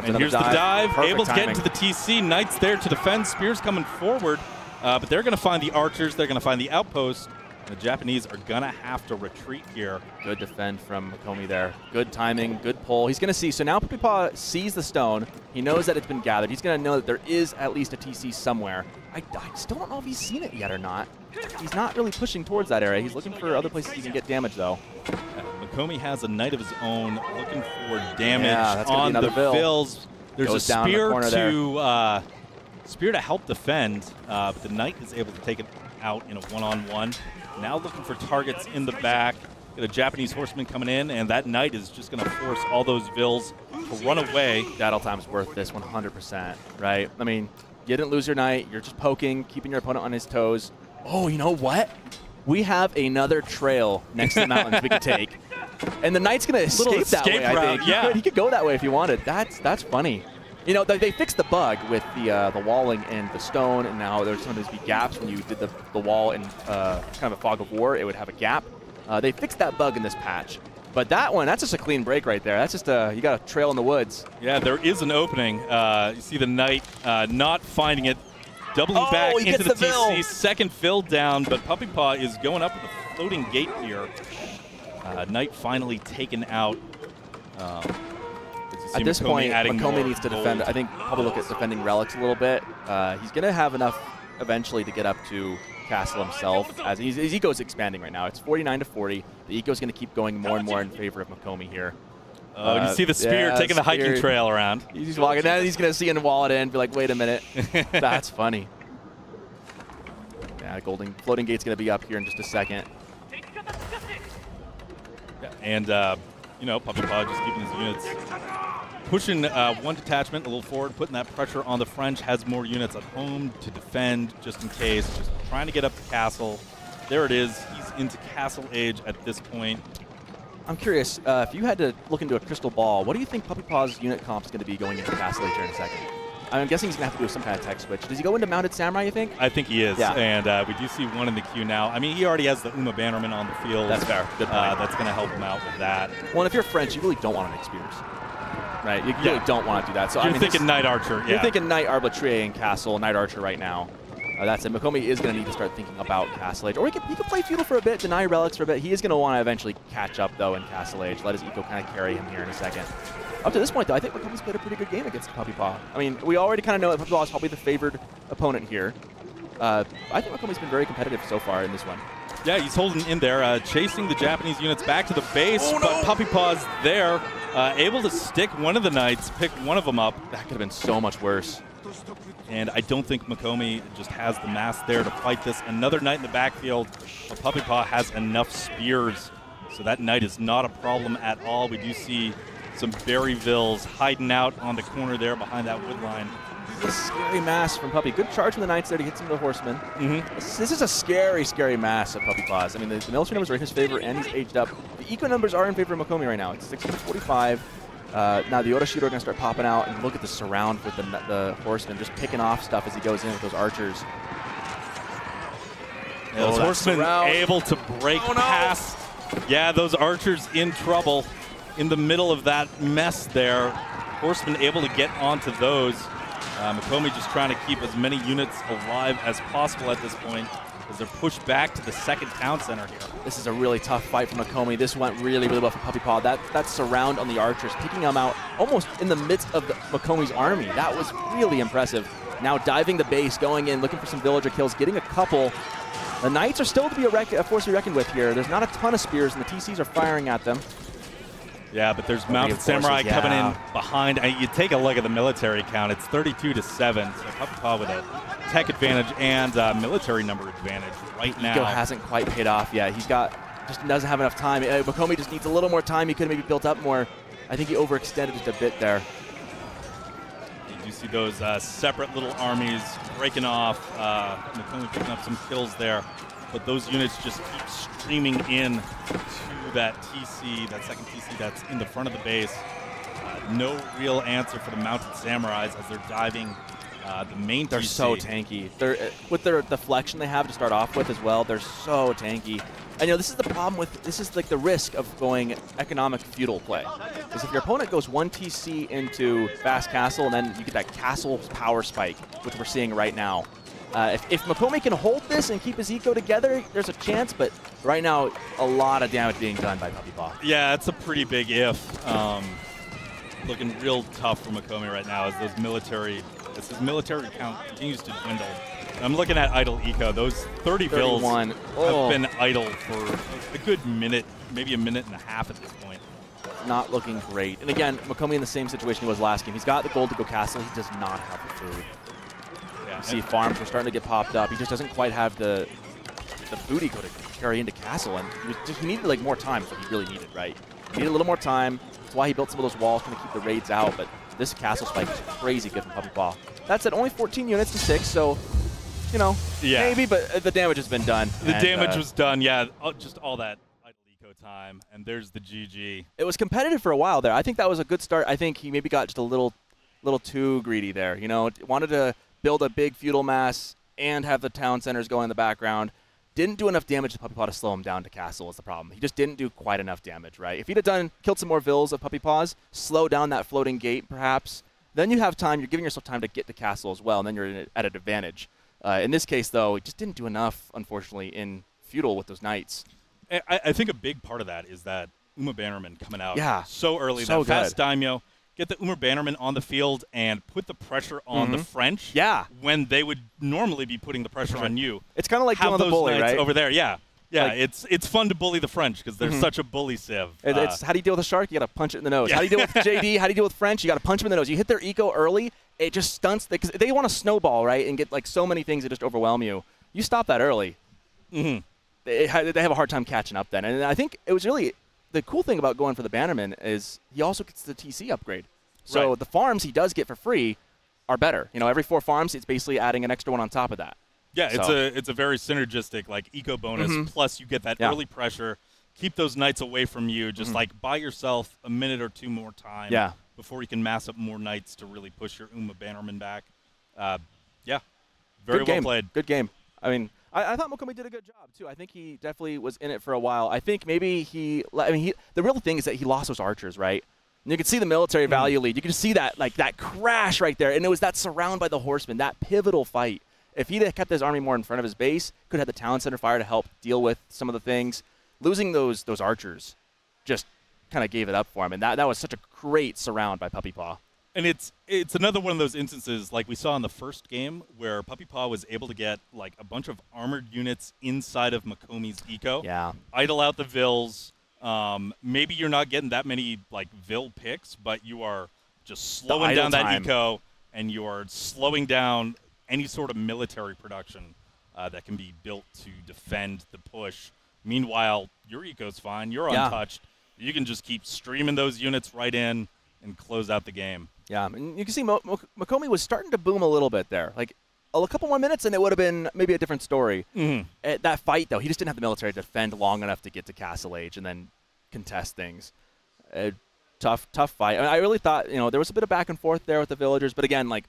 Speaker 1: And here's the dive. Able to get into the TC. Knights there to defend. Spears coming forward, but they're going to find the archers. They're going to find the outpost. The Japanese are going to have to retreat here.
Speaker 2: Good defend from Mokomi there. Good timing, good pull. He's going to see. So now puppypaw sees the stone. He knows that it's been gathered. He's going to know that there is at least a TC somewhere. I still don't know if he's seen it yet or not. He's not really pushing towards that area. He's looking for other places he can get damage, though.
Speaker 1: Mokomi has a knight of his own looking for damage on the Vills. There's a spear to help defend, but the knight is able to take it out in a one-on-one. Now looking for targets in the back. Got a Japanese horseman coming in, and that knight is just going to force all those Vills to run away.
Speaker 2: Battle time's worth this 100%, right? I mean, you didn't lose your knight. You're just poking, keeping your opponent on his toes. Oh, you know what? We have another trail next to the mountains we can take. And the knight's going to escape that way, I think.
Speaker 1: Yeah.
Speaker 2: He could go that way if he wanted. That's funny. You know, they fixed the bug with the walling and the stone, and now there's going to be gaps when you did the wall in kind of a fog of war. It would have a gap. They fixed that bug in this patch. But that one, that's just a clean break right there. That's just you got a trail in the woods.
Speaker 1: Yeah, there is an opening. You see the knight not finding it. Doubling back into the TC. Second fill down, but puppypaw is going up with a floating gate here. Knight finally taken out.
Speaker 2: At this point, Mokomi needs to defend. I think probably look at defending relics a little bit. He's going to have enough eventually to get up to Castle himself. As his eco is expanding right now. It's 49 to 40. The eco is going to keep going more and more in favor of Mokomi here.
Speaker 1: You see the spear taking the hiking trail around.
Speaker 2: He's walking down. He's going to see and wall it in and be like, wait a minute. That's funny. Yeah, floating gate's going to be up here in just a second.
Speaker 1: Yeah, and, you know, puppypaw just keeping his units pushing one detachment a little forward, putting that pressure on the French, has more units at home to defend just in case, just trying to get up to castle. There it is. He's into castle age at this point.
Speaker 2: I'm curious, if you had to look into a crystal ball, what do you think puppypaw's unit comp is going to be going into castle age here in a second? I'm guessing he's going to have to do some kind of tech switch. Does he go into mounted samurai, you think?
Speaker 1: I think he is, and we do see one in the queue now. I mean, he already has the Uma Bannerman on the field.
Speaker 2: That's fair. Good point.
Speaker 1: That's going to help him out with that.
Speaker 2: Well, and if you're French, you really don't want to make spears. Right, you really don't want to do that. So
Speaker 1: you're thinking Knight Archer.
Speaker 2: You're thinking Knight Arbitrary and Castle, Knight Archer right now. That's it. Mokomi is going to need to start thinking about Castle Age. Or he could play Feudal for a bit, deny Relics for a bit. He is going to want to eventually catch up, though, in Castle Age. Let his eco kind of carry him here in a second. Up to this point, though, I think Mokomi's played a pretty good game against puppypaw. I mean, we already kind of know that puppypaw is probably the favored opponent here. I think Mokomi's been very competitive so far in this one.
Speaker 1: Yeah, he's holding in there, chasing the Japanese units back to the base, but puppypaw's there, able to stick one of the knights, pick one of them up.
Speaker 2: That could have been so much worse.
Speaker 1: And I don't think Mokomi just has the mass there to fight this. Another knight in the backfield, but puppypaw has enough spears, so that knight is not a problem at all. We do see some Berryvilles hiding out on the corner there behind that wood line.
Speaker 2: This is a scary mass from Puppy. Good charge from the knights there to hit some of the horsemen. This is a scary, scary mass of puppypaws. I mean, the military numbers are in his favor, and he's aged up. The eco numbers are in favor of Mokomi right now. It's 645. Now the Oda Shooter are going to start popping out, and look at the surround with the horsemen, just picking off stuff as he goes in with those archers.
Speaker 1: Those horsemen able to break past. Yeah, those archers in trouble in the middle of that mess there. Horsemen able to get onto those. Mokomi just trying to keep as many units alive as possible at this point as they're pushed back to the second town center here.
Speaker 2: This is a really tough fight for Mokomi. This went really, really well for puppypaw. That surround on the archers, taking them out almost in the midst of Mokomi's army. That was really impressive. Now diving the base, going in, looking for some villager kills, getting a couple. The knights are still to be a force to be reckoned with here. There's not a ton of spears, and the TCs are firing at them.
Speaker 1: Yeah, but there's mounted samurai coming in behind. And you take a look at the military count. It's 32-7. So puppypaw with a tech advantage and military number advantage right now.
Speaker 2: Eco hasn't quite paid off yet. He's got just doesn't have enough time. Mokomi just needs a little more time. He could have maybe built up more. I think he overextended just a bit there.
Speaker 1: You see those separate little armies breaking off. Mokomi picking up some kills there. But those units just keep streaming in to that TC, that second TC that's in the front of the base. No real answer for the mounted samurais as they're diving the main
Speaker 2: They're
Speaker 1: TC.
Speaker 2: so tanky. They're, with their deflection they have to start off with as well, they're so tanky. And this is the problem with, this is like the risk of going economic feudal play. Because if your opponent goes 1 TC into fast castle and then you get that castle power spike, which we're seeing right now. If Mokomi can hold this and keep his eco together, there's a chance, but right now, a lot of damage being done by 1puppypaw.
Speaker 1: Yeah, it's a pretty big if. Looking real tough for Mokomi right now as his military count continues to dwindle. I'm looking at idle eco. Those 30 vills have been idle for a good minute, maybe a minute and a half at this point.
Speaker 2: Not looking great. And again, Mokomi in the same situation he was last game. He's got the gold to go castle. He does not have the food.
Speaker 1: Yeah,
Speaker 2: you see farms are starting to get popped up. He just doesn't quite have the food eco to carry into castle. And he needed like more time is what he really needed, right? He needed a little more time. That's why he built some of those walls, trying to keep the raids out. But this castle spike is crazy good from 1puppypaw. That said, only 14 units to 6, so, maybe, but the damage has been done.
Speaker 1: The damage was done, yeah. Just all that idle eco time, and there's the GG.
Speaker 2: It was competitive for a while there. I think that was a good start. I think he maybe got just a little too greedy there. Wanted to build a big feudal mass and have the town centers going in the background. Didn't do enough damage to 1puppypaw to slow him down to castle is the problem. He just didn't do quite enough damage, right? If he'd have killed some more vills of 1puppypaw's, slow down that floating gate perhaps, then you have time. You're giving yourself time to get to castle as well, and then you're at an advantage. In this case, though, he just didn't do enough, unfortunately, in feudal with those knights.
Speaker 1: I think a big part of that is that Uma Bannerman coming out so early.
Speaker 2: So
Speaker 1: that fast daimyo, get the Uma Bannerman on the field and put the pressure on the French when they would normally be putting the pressure on you.
Speaker 2: It's kind of like doing the bully, right?
Speaker 1: Over there, yeah. Yeah, like, it's fun to bully the French because they're such a bully sieve.
Speaker 2: It's how do you deal with a shark? You got to punch it in the nose. How do you deal with JD? How do you deal with French? You got to punch them in the nose. You hit their eco early, it just stunts because they want to snowball, right, and get like so many things that just overwhelm you. You stop that early. They have a hard time catching up then. And I think it was really the cool thing about going for the Bannerman is he also gets the TC upgrade. So the farms he does get for free are better. Every 4 farms, it's basically adding an extra one on top of that.
Speaker 1: Yeah, it's a very synergistic like eco bonus. Plus you get that early pressure, keep those knights away from you. Just like buy yourself a minute or 2 more time before you can mass up more knights to really push your Uma Bannerman back. Very well played. Good game.
Speaker 2: I mean, I thought Mokomi did a good job too. I think he definitely was in it for a while. I think maybe the real thing is that he lost those archers, right? And you can see the military value lead. You can see that that crash right there, and it was that surround by the horsemen, that pivotal fight. If he'd have kept his army more in front of his base, could have had the town center fire to help deal with some of the things. Losing those archers just kind of gave it up for him, and that was such a great surround by 1puppypaw.
Speaker 1: And it's another one of those instances like we saw in the first game where 1puppypaw was able to get like a bunch of armored units inside of Mokomi's eco.
Speaker 2: Yeah.
Speaker 1: Idle out the vills. Maybe you're not getting that many like vill picks, but you are just slowing down that eco, and you are slowing down any sort of military production that can be built to defend the push. Meanwhile, your eco's fine. You're untouched. You can just keep streaming those units right in and close out the game.
Speaker 2: Yeah, and you can see Mokomi was starting to boom a little bit there. Like a couple more minutes, and it would have been maybe a different story. That fight, though, he just didn't have the military to defend long enough to get to Castle Age and then contest things. Tough fight. I really thought there was a bit of back and forth there with the villagers, but again, like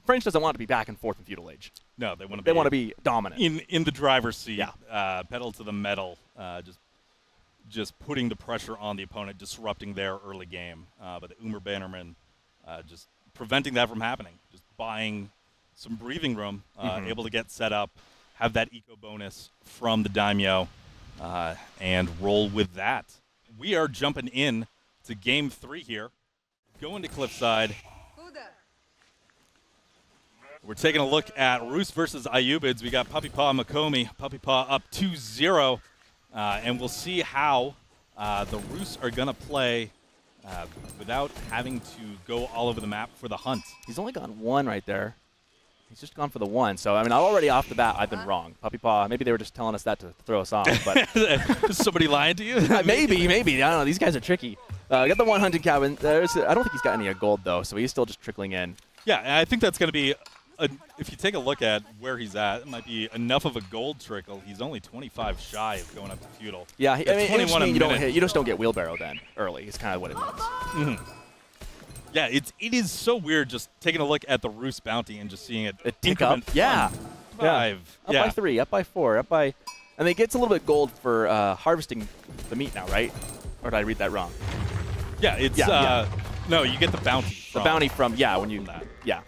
Speaker 2: French doesn't want to be back and forth in feudal age.
Speaker 1: No, they want
Speaker 2: to be dominant
Speaker 1: in the driver's seat. Pedal to the metal. Just putting the pressure on the opponent, disrupting their early game. But the Uma Bannerman just preventing that from happening. Just buying some breathing room, able to get set up, have that eco bonus from the daimyo, and roll with that. We are jumping in to Game 3 here. Going to Cliffside. We're taking a look at Rus versus Ayyubids. We got 1puppypaw and Mokomi. 1puppypaw up 2-0. And we'll see how the Rus are going to play without having to go all over the map for the hunt.
Speaker 2: He's only gone 1 right there. He's just gone for the 1. So, I mean, already off the bat, I've been wrong. Puppypaw, maybe they were just telling us that to throw us off. But
Speaker 1: is somebody lying to you?
Speaker 2: maybe. I don't know. These guys are tricky. Got the 1 hunting cabin. I don't think he's got any gold, though, so he's still just trickling in.
Speaker 1: Yeah, and I think that's going to be, if you take a look at where he's at, it might be enough of a gold trickle. He's only 25 shy of going up to feudal.
Speaker 2: Yeah, I mean,
Speaker 1: 21 a minute.
Speaker 2: You just don't get wheelbarrow then early. It's kind of what it means.
Speaker 1: Yeah, it is so weird just taking a look at the Roost bounty and just seeing it
Speaker 2: tick up. Yeah.
Speaker 1: 5.
Speaker 2: Up by 3, up by 4, up by... And it gets a little bit gold for harvesting the meat now, right? Or did I read that wrong?
Speaker 1: Yeah, it's... No, you get the bounty.
Speaker 2: The bounty from, when you...
Speaker 1: That.
Speaker 2: Yeah.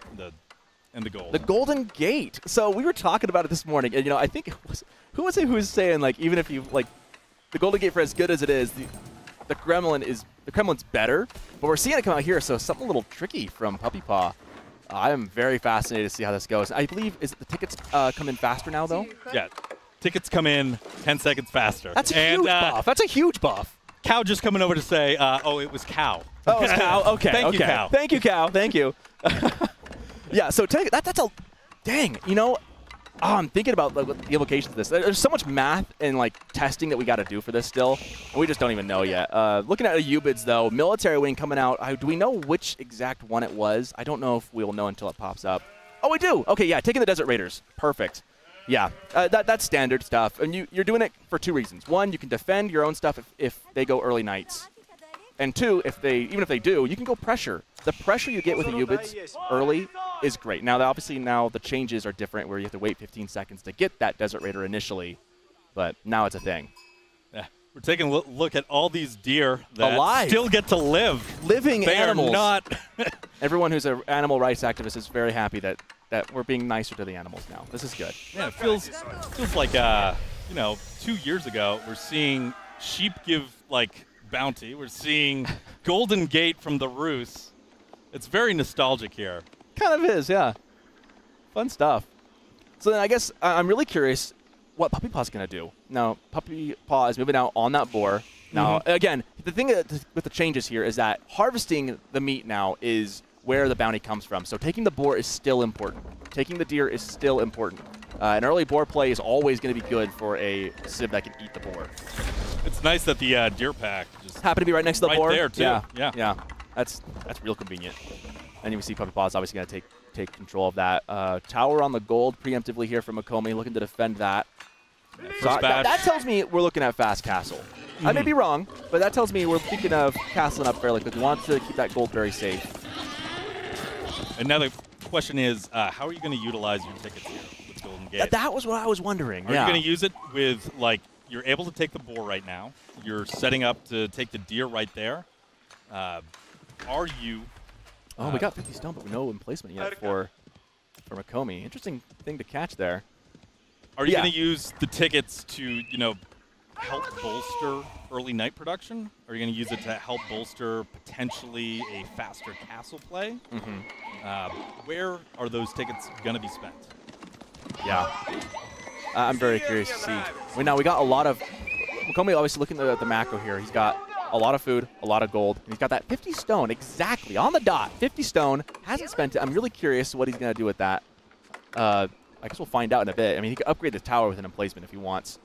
Speaker 1: And the gold.
Speaker 2: The Golden Gate. So we were talking about it this morning, and, I think it was... Who was it who was saying, like, even if you, like, the Golden Gate, for as good as it is, the Kremlin's better, but we're seeing it come out here, so something a little tricky from Puppypaw. I am very fascinated to see how this goes. I believe, is it the tickets come in faster now, though?
Speaker 1: Yeah, tickets come in 10 seconds faster.
Speaker 2: That's a huge buff. That's a huge buff.
Speaker 1: Cow just coming over to say, oh, it was Cow.
Speaker 2: Oh, it was Cow? Okay.
Speaker 1: Thank you, Cow.
Speaker 2: Thank you, Cow. Thank you. Yeah, so that's a, dang, I'm thinking about like, the implications of this. There's so much math and like testing that we got to do for this still. We just don't even know yet. Looking at Ayyubids though, military wing coming out. Do we know which exact one it was? I don't know if we'll know until it pops up. Oh, we do. Okay, yeah, taking the Desert Raiders. Perfect. Yeah, that's standard stuff. And you're doing it for 2 reasons. 1, you can defend your own stuff if they go early nights. And 2, even if they do, you can go pressure. The pressure you get with Ayyubids early is great. Now, obviously, the changes are different where you have to wait 15 seconds to get that Desert Raider initially, but now it's a thing.
Speaker 1: Yeah. We're taking a look at all these deer that still get to live.
Speaker 2: Living animals.
Speaker 1: They are not.
Speaker 2: Everyone who's an animal rights activist is very happy that we're being nicer to the animals now. This is good.
Speaker 1: Yeah, it feels like, 2 years ago, we're seeing sheep give, like, bounty. We're seeing Golden Gate from the Roost. It's very nostalgic here.
Speaker 2: Kind of is, yeah. Fun stuff. So then I guess I'm really curious what Puppypaw's going to do. Now, Puppypaw is moving out on that boar. Now, again, the thing with the changes here is that harvesting the meat now is where the bounty comes from. So taking the boar is still important. Taking the deer is still important. An early boar play is always going to be good for a civ that can eat the boar.
Speaker 1: It's nice that the deer pack just
Speaker 2: happened to be right next to the boar.
Speaker 1: Right there, too.
Speaker 2: Yeah. That's real convenient. And you can see Puppypaw is obviously going to take control of that. Tower on the gold preemptively here from Mokomi, looking to defend that. So that tells me we're looking at fast castle. I may be wrong, but that tells me we're thinking of castling up fairly quickly. We want to keep that gold very safe.
Speaker 1: And now the question is, how are you going to utilize your tickets here with Golden Gate?
Speaker 2: That was what I was wondering.
Speaker 1: Are you going to use it with, like, you're able to take the boar right now. You're setting up to take the deer right there. Are you...
Speaker 2: Oh, we got 50 stone, but no emplacement yet for Mokomi. Interesting thing to catch there.
Speaker 1: Are you going to use the tickets to, help bolster early night production? Are you going to use it to help bolster potentially a faster castle play? Where are those tickets going to be spent?
Speaker 2: Yeah. I'm very curious to see. Now, we got a lot of... Mokomi obviously looking at the macro here. He's got a lot of food, a lot of gold. And he's got that 50 stone exactly on the dot. 50 stone. Hasn't spent it. I'm really curious what he's going to do with that. I guess we'll find out in a bit. I mean, he could upgrade the tower with an emplacement if he wants.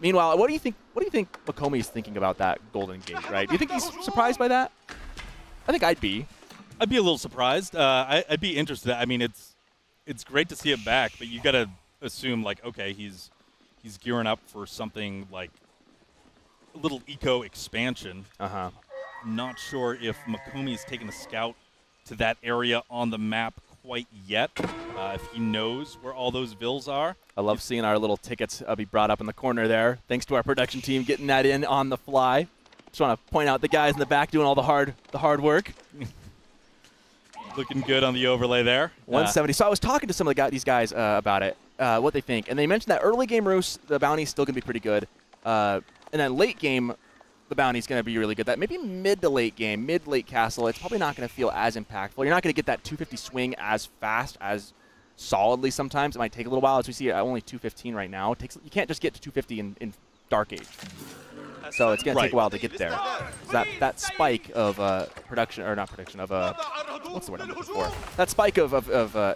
Speaker 2: Meanwhile, what do you think Mokomi is thinking about that Golden Gate, right? Do you think he's surprised by that? I think I'd be.
Speaker 1: I'd be a little surprised. I'd be interested. I mean, it's great to see it back, but you got to assume, like, okay, he's gearing up for something like a little eco expansion. Not sure if Mokomi's taken a scout to that area on the map quite yet. If he knows where all those vills are.
Speaker 2: I love seeing our little tickets be brought up in the corner there. Thanks to our production team getting that in on the fly. Just want to point out the guys in the back doing all the hard work.
Speaker 1: Looking good on the overlay there.
Speaker 2: 170. So I was talking to some of these guys about it, what they think, and they mentioned that early game Roost, the bounty's still going to be pretty good, and then late game, the bounty's going to be really good. That maybe mid to late game, mid-late castle, it's probably not going to feel as impactful. You're not going to get that 250 swing as fast as solidly sometimes. It might take a little while, as we see only 215 right now. You can't just get to 250 in Dark Age. So it's going to take a while to get there. So that spike of production, or not production, of what's the word I'm looking for? That spike of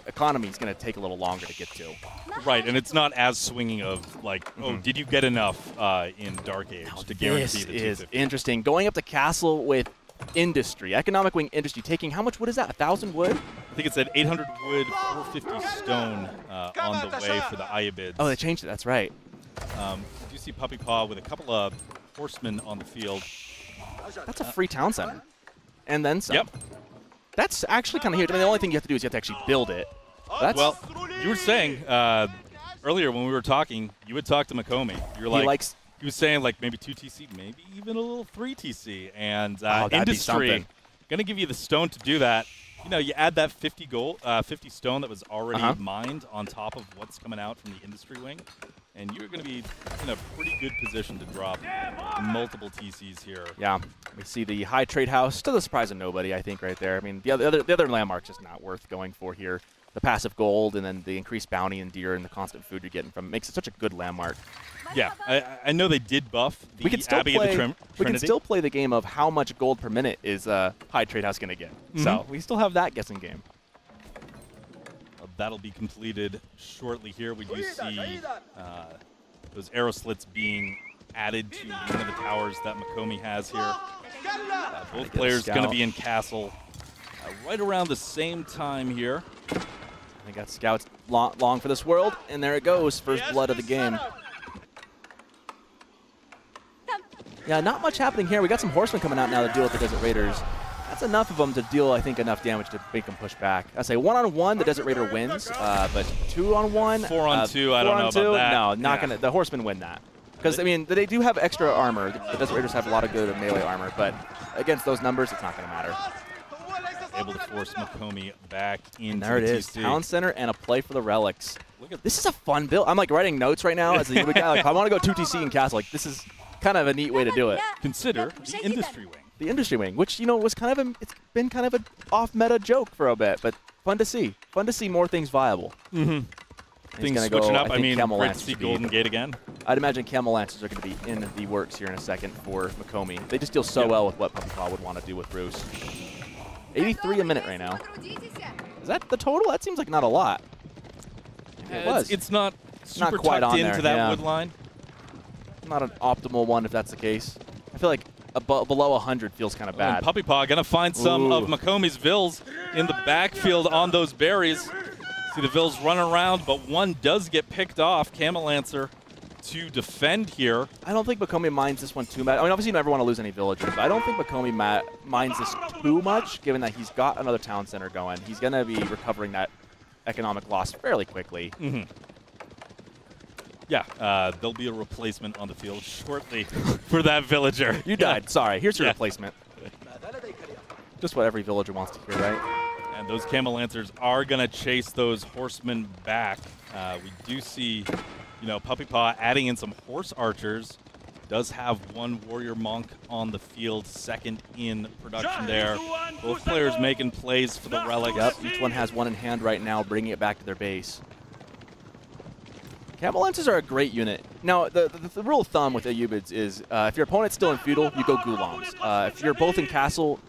Speaker 2: economy is going to take a little longer to get to.
Speaker 1: Right, and it's not as swinging of like, oh, did you get enough in Dark Age to guarantee the 250?
Speaker 2: This is interesting. Going up to Castle with Industry, Economic Wing Industry, taking how much wood is that? 1,000 wood?
Speaker 1: I think it said 800 wood, 450 stone on the way for the Ayyubids.
Speaker 2: Oh, they changed it. That's right.
Speaker 1: You see puppypaw with a couple of horsemen on the field.
Speaker 2: That's a free town center. And then some.
Speaker 1: Yep.
Speaker 2: That's actually kind of huge. I mean, the only thing you have to do is you have to actually build it. That's
Speaker 1: well, you were saying earlier when we were talking, you would talk to Mokomi. You're like, he was saying like maybe 2 TC, maybe even a little 3 TC. And Industry going to give you the stone to do that. You know, you add that 50 stone that was already mined on top of what's coming out from the Industry wing, and you're going to be in a pretty good position to drop multiple TCs here.
Speaker 2: Yeah, we see the high trade house to the surprise of nobody, I think, right there. I mean, the other landmark's just not worth going for here. The passive gold and then the increased bounty and deer and the constant food you're getting from it makes it such a good landmark.
Speaker 1: Yeah, I know they did buff the Abbey of the Trinity.
Speaker 2: We can still play the game of how much gold per minute is high trade house going to get. So we still have that guessing game.
Speaker 1: That'll be completed shortly here. We do see those arrow slits being added to one of the towers that Mokomi has here. Both players going to be in castle right around the same time here.
Speaker 2: They got scouts long for this world, and there it goes, first blood of the game. Yeah, not much happening here. We got some horsemen coming out now to deal with the Desert Raiders. That's enough of them to deal, I think, enough damage to make them push back. I say 1-on-1, the Desert Raider wins, but 2-on-1,
Speaker 1: 4-on-2, I don't know about that.
Speaker 2: No, not gonna. The horsemen win that because I mean they do have extra armor. The Desert Raiders have a lot of good melee armor, but against those numbers, it's not gonna matter.
Speaker 1: Able to force Mokomi back into
Speaker 2: there it is, town center and a play for the relics. Look at this is a fun build. I'm like writing notes right now as a guy. Like I want to go 2 TC in castle. Like this is kind of a neat way to do it.
Speaker 1: Consider the Industry wing.
Speaker 2: The Industry wing, which was kind of it's been kind of an off-meta joke for a bit, but fun to see. Fun to see more things viable.
Speaker 1: Things switching up. I mean, great to see Golden Gate again.
Speaker 2: I'd imagine Camel Lancers are going to be in the works here in a second for Mokomi. They just deal so well with what puppypaw would want to do with Roos. 83 a minute right now. Is that the total? That seems like not a lot.
Speaker 1: It's not super
Speaker 2: not quite
Speaker 1: tucked
Speaker 2: on
Speaker 1: into
Speaker 2: there,
Speaker 1: that
Speaker 2: yeah.
Speaker 1: wood line.
Speaker 2: Not an optimal one if that's the case. I feel like below 100 feels kind of bad.
Speaker 1: And puppypaw going to find some of Mokomi's Vills in the backfield on those berries. See the Vills run around, but one does get picked off. Camel Lancer to defend here.
Speaker 2: I don't think Mokomi minds this one too much. I mean, obviously you never want to lose any villagers, but I don't think Mokomi minds this too much, given that he's got another town center going. He's going to be recovering that economic loss fairly quickly.
Speaker 1: Yeah, there'll be a replacement on the field shortly for that villager.
Speaker 2: You died. Sorry. Here's your replacement. Just what every villager wants to hear, right?
Speaker 1: And those Camel Lancers are going to chase those horsemen back. We do see, puppypaw adding in some horse archers. Does have one warrior monk on the field, second in production there. Both players making plays for the relics.
Speaker 2: Yep, each one has one in hand right now, bringing it back to their base. Camel Lancers are a great unit. Now, the rule of thumb with Ayyubids is if your opponent's still in feudal, you go Ghulams. If you're both in castle,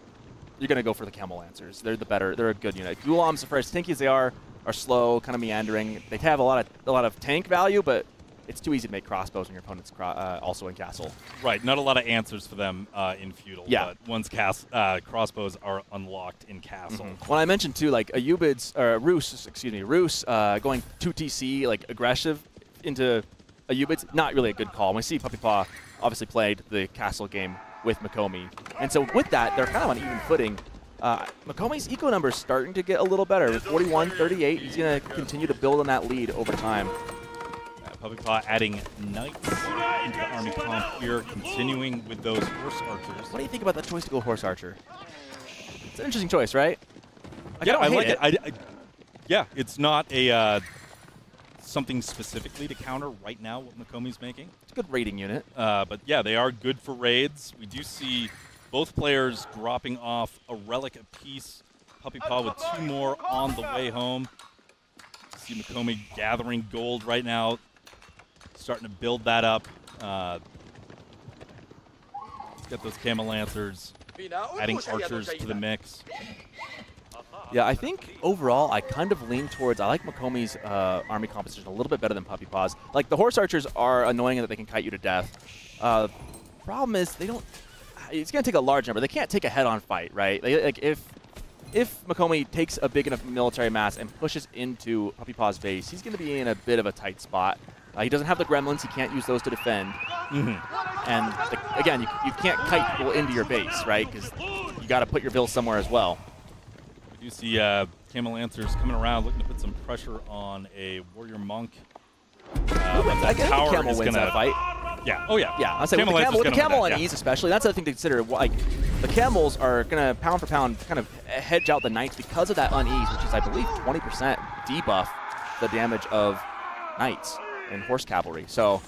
Speaker 2: you're going to go for the Camel Lancers. They're a good unit. Ghulams, for as tanky as they are slow, kind of meandering. They have a lot of tank value, but it's too easy to make crossbows when your opponent's also in castle.
Speaker 1: Right, not a lot of answers for them in feudal.
Speaker 2: Yeah.
Speaker 1: But once crossbows are unlocked in castle.
Speaker 2: When I mentioned too, like Ayyubids, Roos going 2 TC, like aggressive into Ayyubids, not really a good call. We see puppypaw obviously played the castle game with Mokomi, and so with that, they're kind of on even footing. Mokomi's eco number is starting to get a little better. With 41-38, he's going to continue to build on that lead over time.
Speaker 1: Puppypaw adding knights into the army comp here, continuing with those horse archers.
Speaker 2: What do you think about that choice to go horse archer? It's an interesting choice, right?
Speaker 1: I like it. Yeah, it's not a something specifically to counter right now what Mokomi's making.
Speaker 2: It's a good raiding unit.
Speaker 1: But yeah, they are good for raids. We do see both players dropping off a relic apiece. Puppypaw with 2 more on the way home. See Mokomi gathering gold right now, starting to build that up. Let's get those Camel Lancers, adding archers to the mix.
Speaker 2: Yeah, I think overall I kind of lean towards, I like Mokomi's army composition a little bit better than Puppy Paw's. Like, the horse archers are annoying in that they can kite you to death. Problem is, they don't, it's going to take a large number. They can't take a head-on fight, right? Like, if Mokomi takes a big enough military mass and pushes into Puppy Paw's base, he's going to be in a bit of a tight spot. He doesn't have the gremlins. He can't use those to defend. And, again, you can't kite people into your base, right? Because you got to put your bills somewhere as well.
Speaker 1: We do see Camel Lancers coming around looking to put some pressure on a Warrior Monk.
Speaker 2: I guess the Camel wins that fight.
Speaker 1: Yeah. Oh, yeah.
Speaker 2: Yeah, I'll say with the camel on ease especially, that's the thing to consider. Like, the Camels are going to, pound for pound, kind of hedge out the Knights because of that unease, which is, I believe, 20% debuff the damage of Knights and Horse Cavalry. So,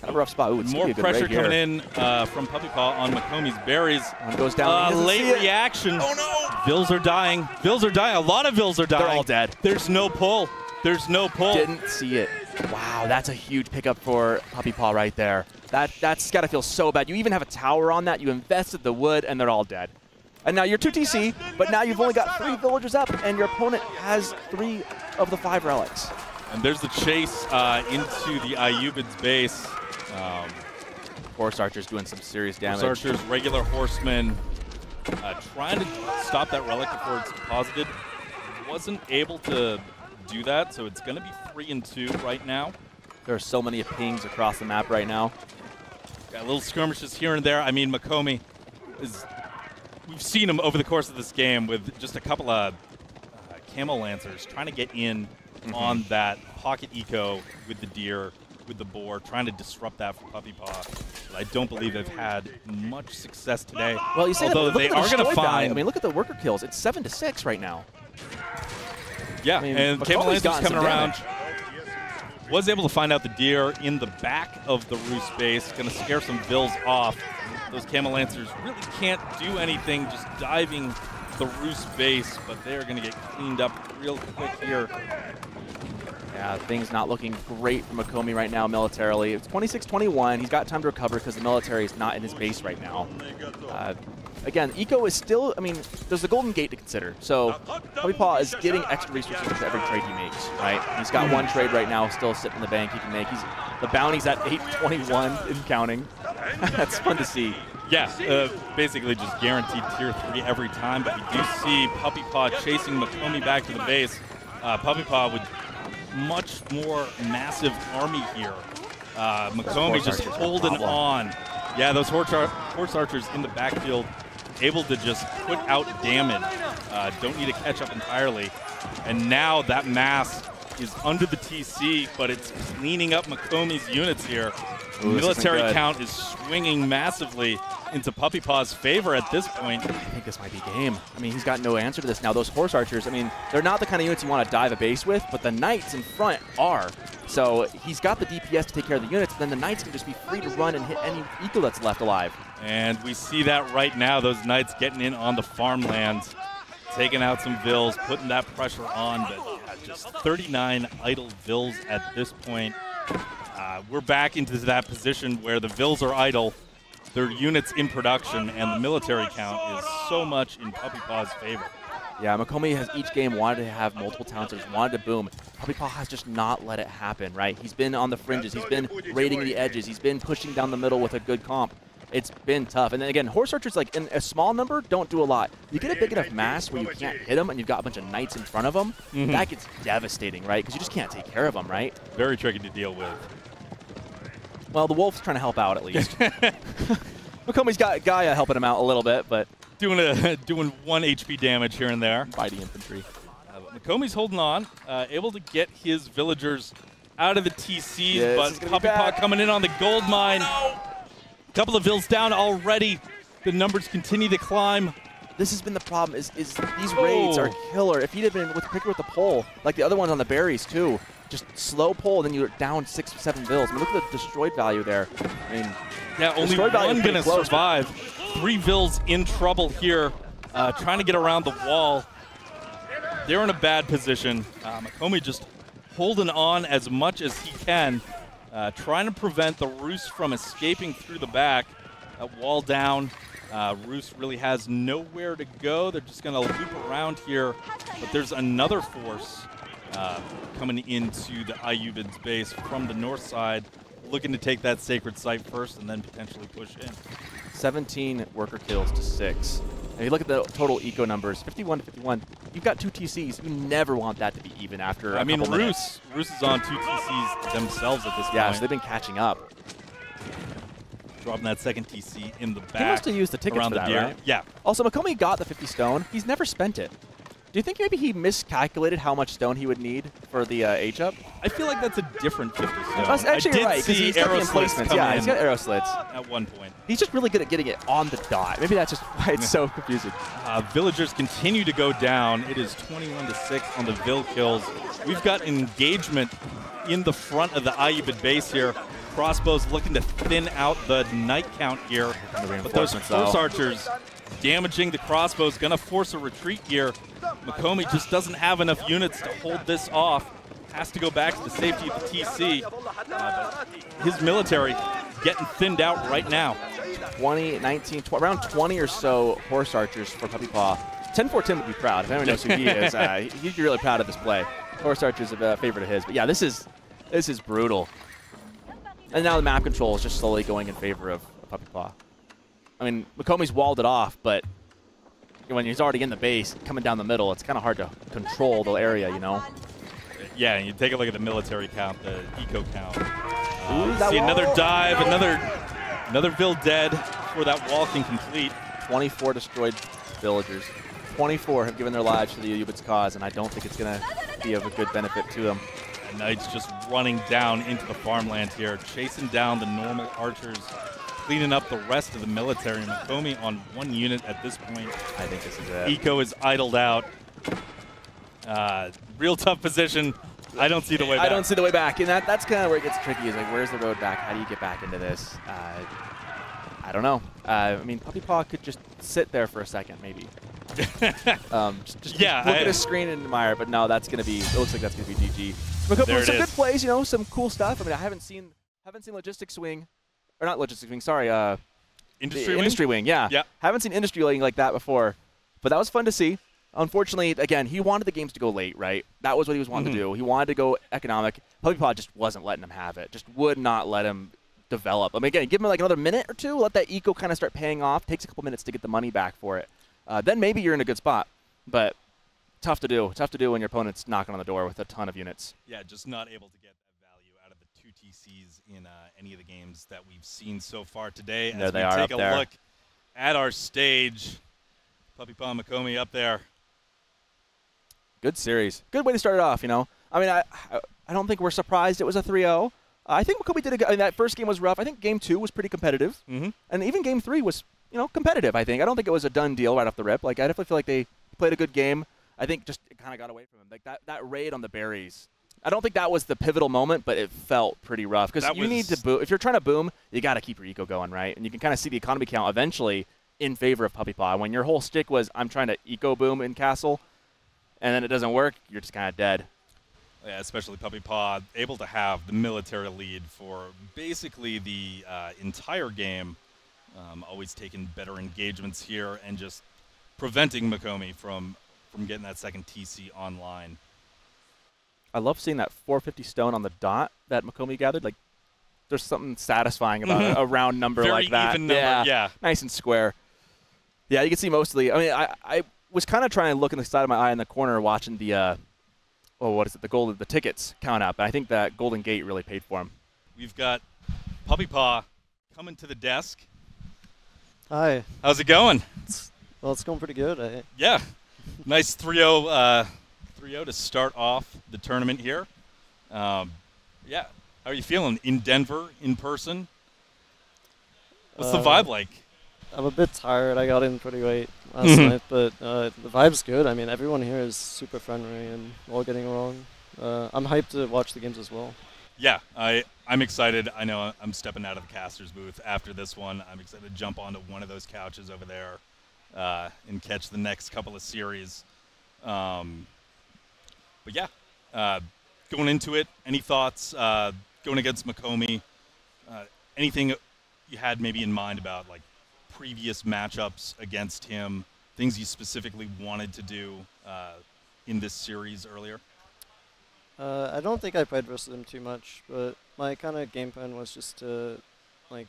Speaker 2: kind of a rough spot. Ooh,
Speaker 1: more pressure coming in from Puppy Paw on Mokomi's berries.
Speaker 2: One goes down.
Speaker 1: Late reaction.
Speaker 2: Oh, no!
Speaker 1: Vills are dying. Vills are dying. A lot of Vills are dying.
Speaker 2: They're all dead.
Speaker 1: There's no pull. There's no pull.
Speaker 2: Didn't see it. Wow, that's a huge pickup for Puppy Paw right there. That's got to feel so bad. You even have a tower on that. You invested the wood, and they're all dead. And now you're 2 TC, but now you've only got 3 villagers up, and your opponent has 3 of the 5 relics.
Speaker 1: And there's the chase into the Ayyubids base.
Speaker 2: Horse archers doing some serious damage.
Speaker 1: Horse archers, regular horsemen, trying to stop that relic before it's deposited. Wasn't able to do that, so it's going to be 3 and 2 right now.
Speaker 2: There are so many pings across the map right now.
Speaker 1: Got little skirmishes here and there. I mean, Mokomi is, we've seen him over the course of this game with just a couple of Camel Lancers trying to get in on that pocket eco with the deer, with the boar, trying to disrupt that for Puppy Paw. But I don't believe they've had much success today.
Speaker 2: Well, you say
Speaker 1: although
Speaker 2: that,
Speaker 1: they are going to find.
Speaker 2: I mean, look at the worker kills. It's 7-6 right now.
Speaker 1: Yeah,
Speaker 2: I mean,
Speaker 1: and Camel Lancers coming around.
Speaker 2: Damage.
Speaker 1: Was able to find out the deer in the back of the roost base. Going to scare some Vills off. Those Camel Lancers really can't do anything, just diving the roost base, but they're going to get cleaned up real quick here.
Speaker 2: Yeah, things not looking great for Mokomi right now militarily. It's 26-21. He's got time to recover because the military is not in his base right now. Again, eco is still, I mean, there's the Golden Gate to consider. So Puppy Paw is getting extra resources with every trade he makes, right? He's got 1 trade right now still sitting in the bank he can make. The bounty's at 821 and counting. That's fun to see.
Speaker 1: Yeah, basically just guaranteed tier 3 every time, but you do see Puppy Paw chasing Mokomi back to the base. Puppy Paw with much more massive army here. Mokomi just holding on. Yeah, those horse archers in the backfield able to just put out damage. Don't need to catch up entirely. And now that mass is under the TC, but it's cleaning up Mokomi's units here. Ooh, military count is swinging massively into Puppy Paw's favor at this point.
Speaker 2: I think this might be game. I mean, he's got no answer to this now. Those horse archers, I mean, they're not the kind of units you want to dive a base with, but the knights in front are. So he's got the DPS to take care of the units, then the knights can just be free to run and hit any eco that's left alive.
Speaker 1: And we see that right now, those knights getting in on the farmlands, taking out some Vills, putting that pressure on, but yeah, just 39 idle Vills at this point. We're back into that position where the Vills are idle, their units in production, and the military count is so much in Puppy Paw's favor.
Speaker 2: Yeah, Mokomi has each game wanted to have multiple town centers, wanted to boom. Puppy Paw has just not let it happen, right? He's been on the fringes. He's been raiding the edges. He's been pushing down the middle with a good comp. It's been tough. And then again, horse archers, like in a small number, don't do a lot. You get a big enough mass where you can't hit them and you've got a bunch of knights in front of them, that gets devastating, right? Because you just can't take care of them, right?
Speaker 1: Very tricky to deal with.
Speaker 2: Well, the wolf's trying to help out at least. Mokomi's got Gaia helping him out a little bit, but
Speaker 1: doing 1 HP damage here and there.
Speaker 2: Fighting infantry.
Speaker 1: Mokomi's holding on, able to get his villagers out of the TCs, but Puppy Paw coming in on the gold mine. Couple of Vills down already. The numbers continue to climb.
Speaker 2: This has been the problem. Is these raids are killer. If he'd have been quicker with the pole, like the other ones on the berries too, just slow pull, then you're down 6 or 7 Vills. I mean, look at the destroyed value there. I mean,
Speaker 1: yeah, only one going to survive. 3 Vills in trouble here, trying to get around the wall. They're in a bad position. Mokomi just holding on as much as he can, trying to prevent the roost from escaping through the back. That wall down. Roos really has nowhere to go. They're just going to loop around here. But there's another force coming into the Ayyubids base from the north side, looking to take that sacred site first and then potentially push in.
Speaker 2: 17 worker kills to 6. If you look at the total eco numbers, 51 to 51, you've got 2 TCs. You never want that to be even after
Speaker 1: I mean,
Speaker 2: Roos
Speaker 1: is on 2 TCs themselves at this point.
Speaker 2: Yeah, so they've been catching up.
Speaker 1: Dropping that second TC in the back.
Speaker 2: He must have used the tickets
Speaker 1: around
Speaker 2: for
Speaker 1: the
Speaker 2: that,
Speaker 1: deer.
Speaker 2: right?
Speaker 1: Yeah.
Speaker 2: Also, Mokomi got the 50 stone. He's never spent it. Do you think maybe he miscalculated how much stone he would need for the H-up?
Speaker 1: I feel like that's a different 50 stone.
Speaker 2: That's actually right, because he's got the emplacements. Yeah, he's got arrow slits.
Speaker 1: At one point.
Speaker 2: He's just really good at getting it on the dot. Maybe that's just why it's so confusing.
Speaker 1: Villagers continue to go down. It is 21 to 6 on the Vill kills. We've got engagement in the front of the Ayyubid base here. Crossbows looking to thin out the knight count here. But those force archers damaging the crossbows, going to force a retreat here. Mokomi just doesn't have enough units to hold this off. Has to go back to the safety of the TC. His military getting thinned out right now.
Speaker 2: 20, 19, around 20 or so horse archers for puppypaw. 10-4 Tim would be proud. If anyone knows who he is, he'd be really proud of this play. Horse archer's a favorite of his. But yeah, this is brutal. And now the map control is just slowly going in favor of puppypaw. I mean, Mokomi's walled it off, but when he's already in the base, coming down the middle, it's kind of hard to control the area, you know?
Speaker 1: Yeah, and you take a look at the military count, the eco count.
Speaker 2: wall.
Speaker 1: See another dive, another Vill dead before that wall can complete.
Speaker 2: 24 destroyed villagers. 24 have given their lives to the Ayyubids cause, and I don't think it's going to be of a good benefit to them.
Speaker 1: And Knight's just running down into the farmland here, chasing down the normal archers, cleaning up the rest of the military. Mokomi on 1 unit at this point.
Speaker 2: I think this is it.
Speaker 1: Eco is idled out. Real tough position. I don't see the way back.
Speaker 2: I don't see the way back, and that's kind of where it gets tricky. Is like, where's the road back? How do you get back into this? I don't know. I mean, puppypaw could just sit there for a second, maybe. Just look at his screen and admire. But no, that's gonna be. It looks like that's gonna be GG. Mokomi, some good plays, you know, some cool stuff. I mean, I haven't seen logistics swing, or not logistics wing. Sorry, industry wing. Yeah. Haven't seen industry wing like that before, but that was fun to see. Unfortunately, again, he wanted the games to go late, right? That was what he was wanting to do. He wanted to go economic. puppypaw just wasn't letting him have it. Just would not let him develop. I mean, again, give him like another minute or two, let that eco kind of start paying off. Takes a couple minutes to get the money back for it. Then maybe you're in a good spot. But tough to do. Tough to do when your opponent's knocking on the door with a ton of units.
Speaker 1: Yeah, just not able to get that value out of the 2 TCs in any of the games that we've seen so far today.
Speaker 2: There
Speaker 1: As
Speaker 2: they
Speaker 1: we
Speaker 2: are
Speaker 1: take
Speaker 2: up
Speaker 1: a
Speaker 2: there.
Speaker 1: look at our stage, puppypaw Mokomi up there.
Speaker 2: Good series. Good way to start it off, you know. I mean, I don't think we're surprised it was a 3-0. I think Mokomi did a good. I mean, that first game was rough. I think game 2 was pretty competitive. And even game 3 was, you know, competitive, I think. I don't think it was a done deal right off the rip. Like, I definitely feel like they played a good game. I think just it kind of got away from him. Like, that raid on the berries. I don't think that was the pivotal moment, but it felt pretty rough. Because you need to boom. If you're trying to boom, you got to keep your eco going, right? And you can kind of see the economy count eventually in favor of puppypaw. When your whole stick was, I'm trying to eco boom in castle, and then it doesn't work, you're just kind of dead.
Speaker 1: Yeah, especially puppypaw, able to have the military lead for basically the entire game. Always taking better engagements here and just preventing Mokomi from getting that second TC online.
Speaker 2: I love seeing that 450 stone on the dot that Mokomi gathered. Like, there's something satisfying about a round number like that.
Speaker 1: Very even number, yeah.
Speaker 2: Nice and square. Yeah, you can see mostly. I mean, I was kind of trying to look in the side of my eye in the corner watching the, what is it, the tickets count up. And I think that Golden Gate really paid for him.
Speaker 1: We've got puppypaw coming to the desk.
Speaker 3: Hi.
Speaker 1: How's it going?
Speaker 3: Well, it's going pretty good.
Speaker 1: Yeah. Nice 3-0 to start off the tournament here. Yeah. How are you feeling in Denver in person? What's the vibe like?
Speaker 3: I'm a bit tired. I got in pretty late last night, but the vibe's good. I mean, everyone here is super friendly and all getting along. I'm hyped to watch the games as well.
Speaker 1: Yeah, I'm excited. I know I'm stepping out of the caster's booth after this one. I'm excited to jump onto one of those couches over there and catch the next couple of series. But yeah, going into it, any thoughts going against Mokomi? Anything you had maybe in mind about like previous matchups against him, things you specifically wanted to do in this series earlier?
Speaker 3: I don't think I played versus him too much, but my kind of game plan was just to like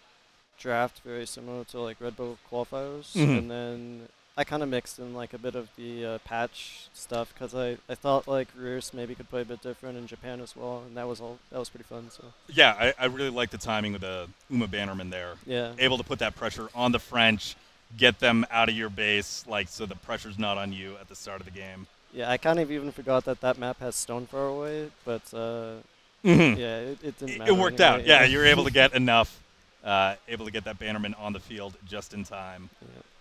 Speaker 3: draft very similar to like Red Bull qualifiers, and then I kind of mixed in like a bit of the patch stuff because I thought like Rears maybe could play a bit different in Japan as well, and that was pretty fun. So
Speaker 1: yeah, I really like the timing with the Uma Bannerman there.
Speaker 3: Yeah,
Speaker 1: able to put that pressure on the French, get them out of your base, like so the pressure's not on you at the start of the game.
Speaker 3: Yeah, I kind of even forgot that map has stone far away, but yeah, it didn't matter.
Speaker 1: It worked
Speaker 3: anyway,
Speaker 1: out. Yeah, you were able to get enough, able to get that Bannerman on the field just in time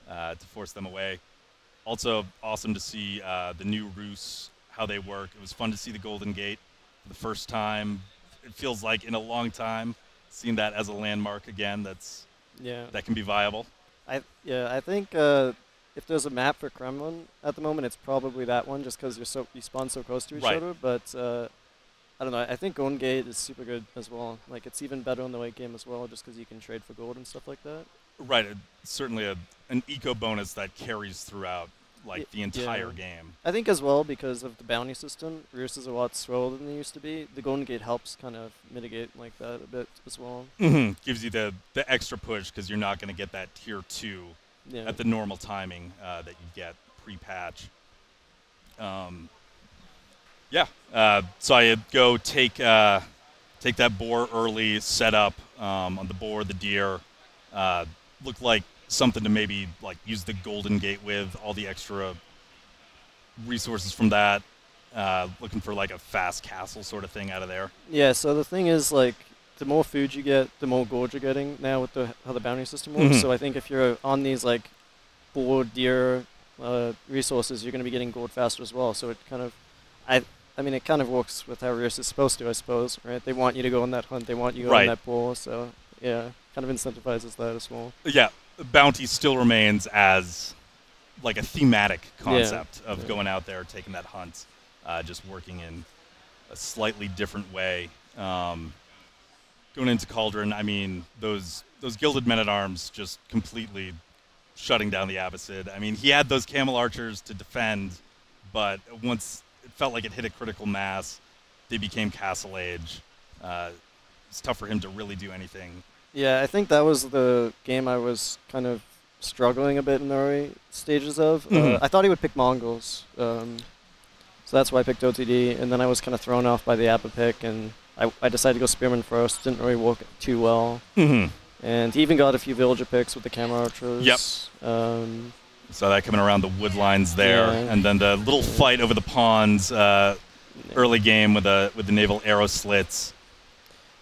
Speaker 1: to force them away. Also, awesome to see the new Roos, how they work. It was fun to see the Golden Gate for the first time. It feels like in a long time, seeing that as a landmark again. That can be viable.
Speaker 3: I think if there's a map for Kremlin at the moment, it's probably that one, just because you spawn so close to each other. But I don't know. I think Golden Gate is super good as well. Like it's even better in the late game as well, just because you can trade for gold and stuff like that.
Speaker 1: Right. It's certainly an eco bonus that carries throughout like the entire game.
Speaker 3: I think as well because of the bounty system, Rears is a lot slower than they used to be. The Golden Gate helps kind of mitigate like that a bit as well.
Speaker 1: Gives you the extra push because you're not going to get that tier 2 at the normal timing that you get pre-patch. So I go take that boar early, set up on the boar, the deer. Looked like something to maybe like use the Golden Gate with, all the extra resources from that. Looking for like a fast castle sort of thing out of there.
Speaker 3: Yeah, so the thing is like the more food you get, the more gold you're getting now with how the bounty system works. So I think if you're on these like boar, deer resources, you're going to be getting gold faster as well. So it kind of, I mean, it kind of works with how Rears is supposed to, I suppose, right? They want you to go on that hunt. They want you to go on that boar. So yeah, kind of incentivizes that as well.
Speaker 1: Yeah, bounty still remains as like a thematic concept of going out there, taking that hunt, just working in a slightly different way. Going into Cauldron, I mean, those Gilded Men-at-Arms just completely shutting down the Abbasid. I mean, he had those Camel Archers to defend, but once it felt like it hit a critical mass, they became Castle Age. It's tough for him to really do anything.
Speaker 3: Yeah, I think that was the game I was kind of struggling a bit in the early stages of. I thought he would pick Mongols, so that's why I picked OTD, and then I was kind of thrown off by the Abba pick, and I decided to go Spearman first. Didn't really work too well. And he even got a few villager picks with the Camera Archers.
Speaker 1: Yep. Saw that coming around the wood lines there, and then the little fight over the ponds early game with the naval arrow slits.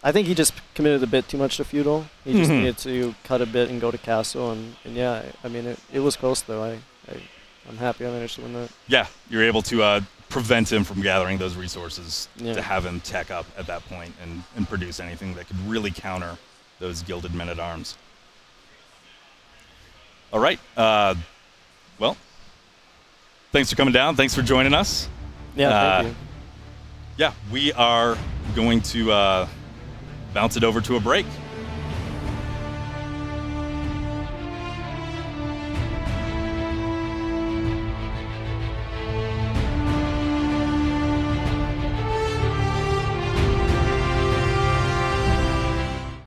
Speaker 3: I think he just committed a bit too much to feudal. He just needed to cut a bit and go to castle, and yeah, I mean it was close though. I'm happy I managed to win that. Yeah,
Speaker 1: you're able to prevent him from gathering those resources to have him tech up at that point and produce anything that could really counter those Gilded Men-at-Arms. All right. Well, thanks for coming down. Thanks for joining us.
Speaker 3: Yeah, thank you.
Speaker 1: Yeah, we are going to bounce it over to a break.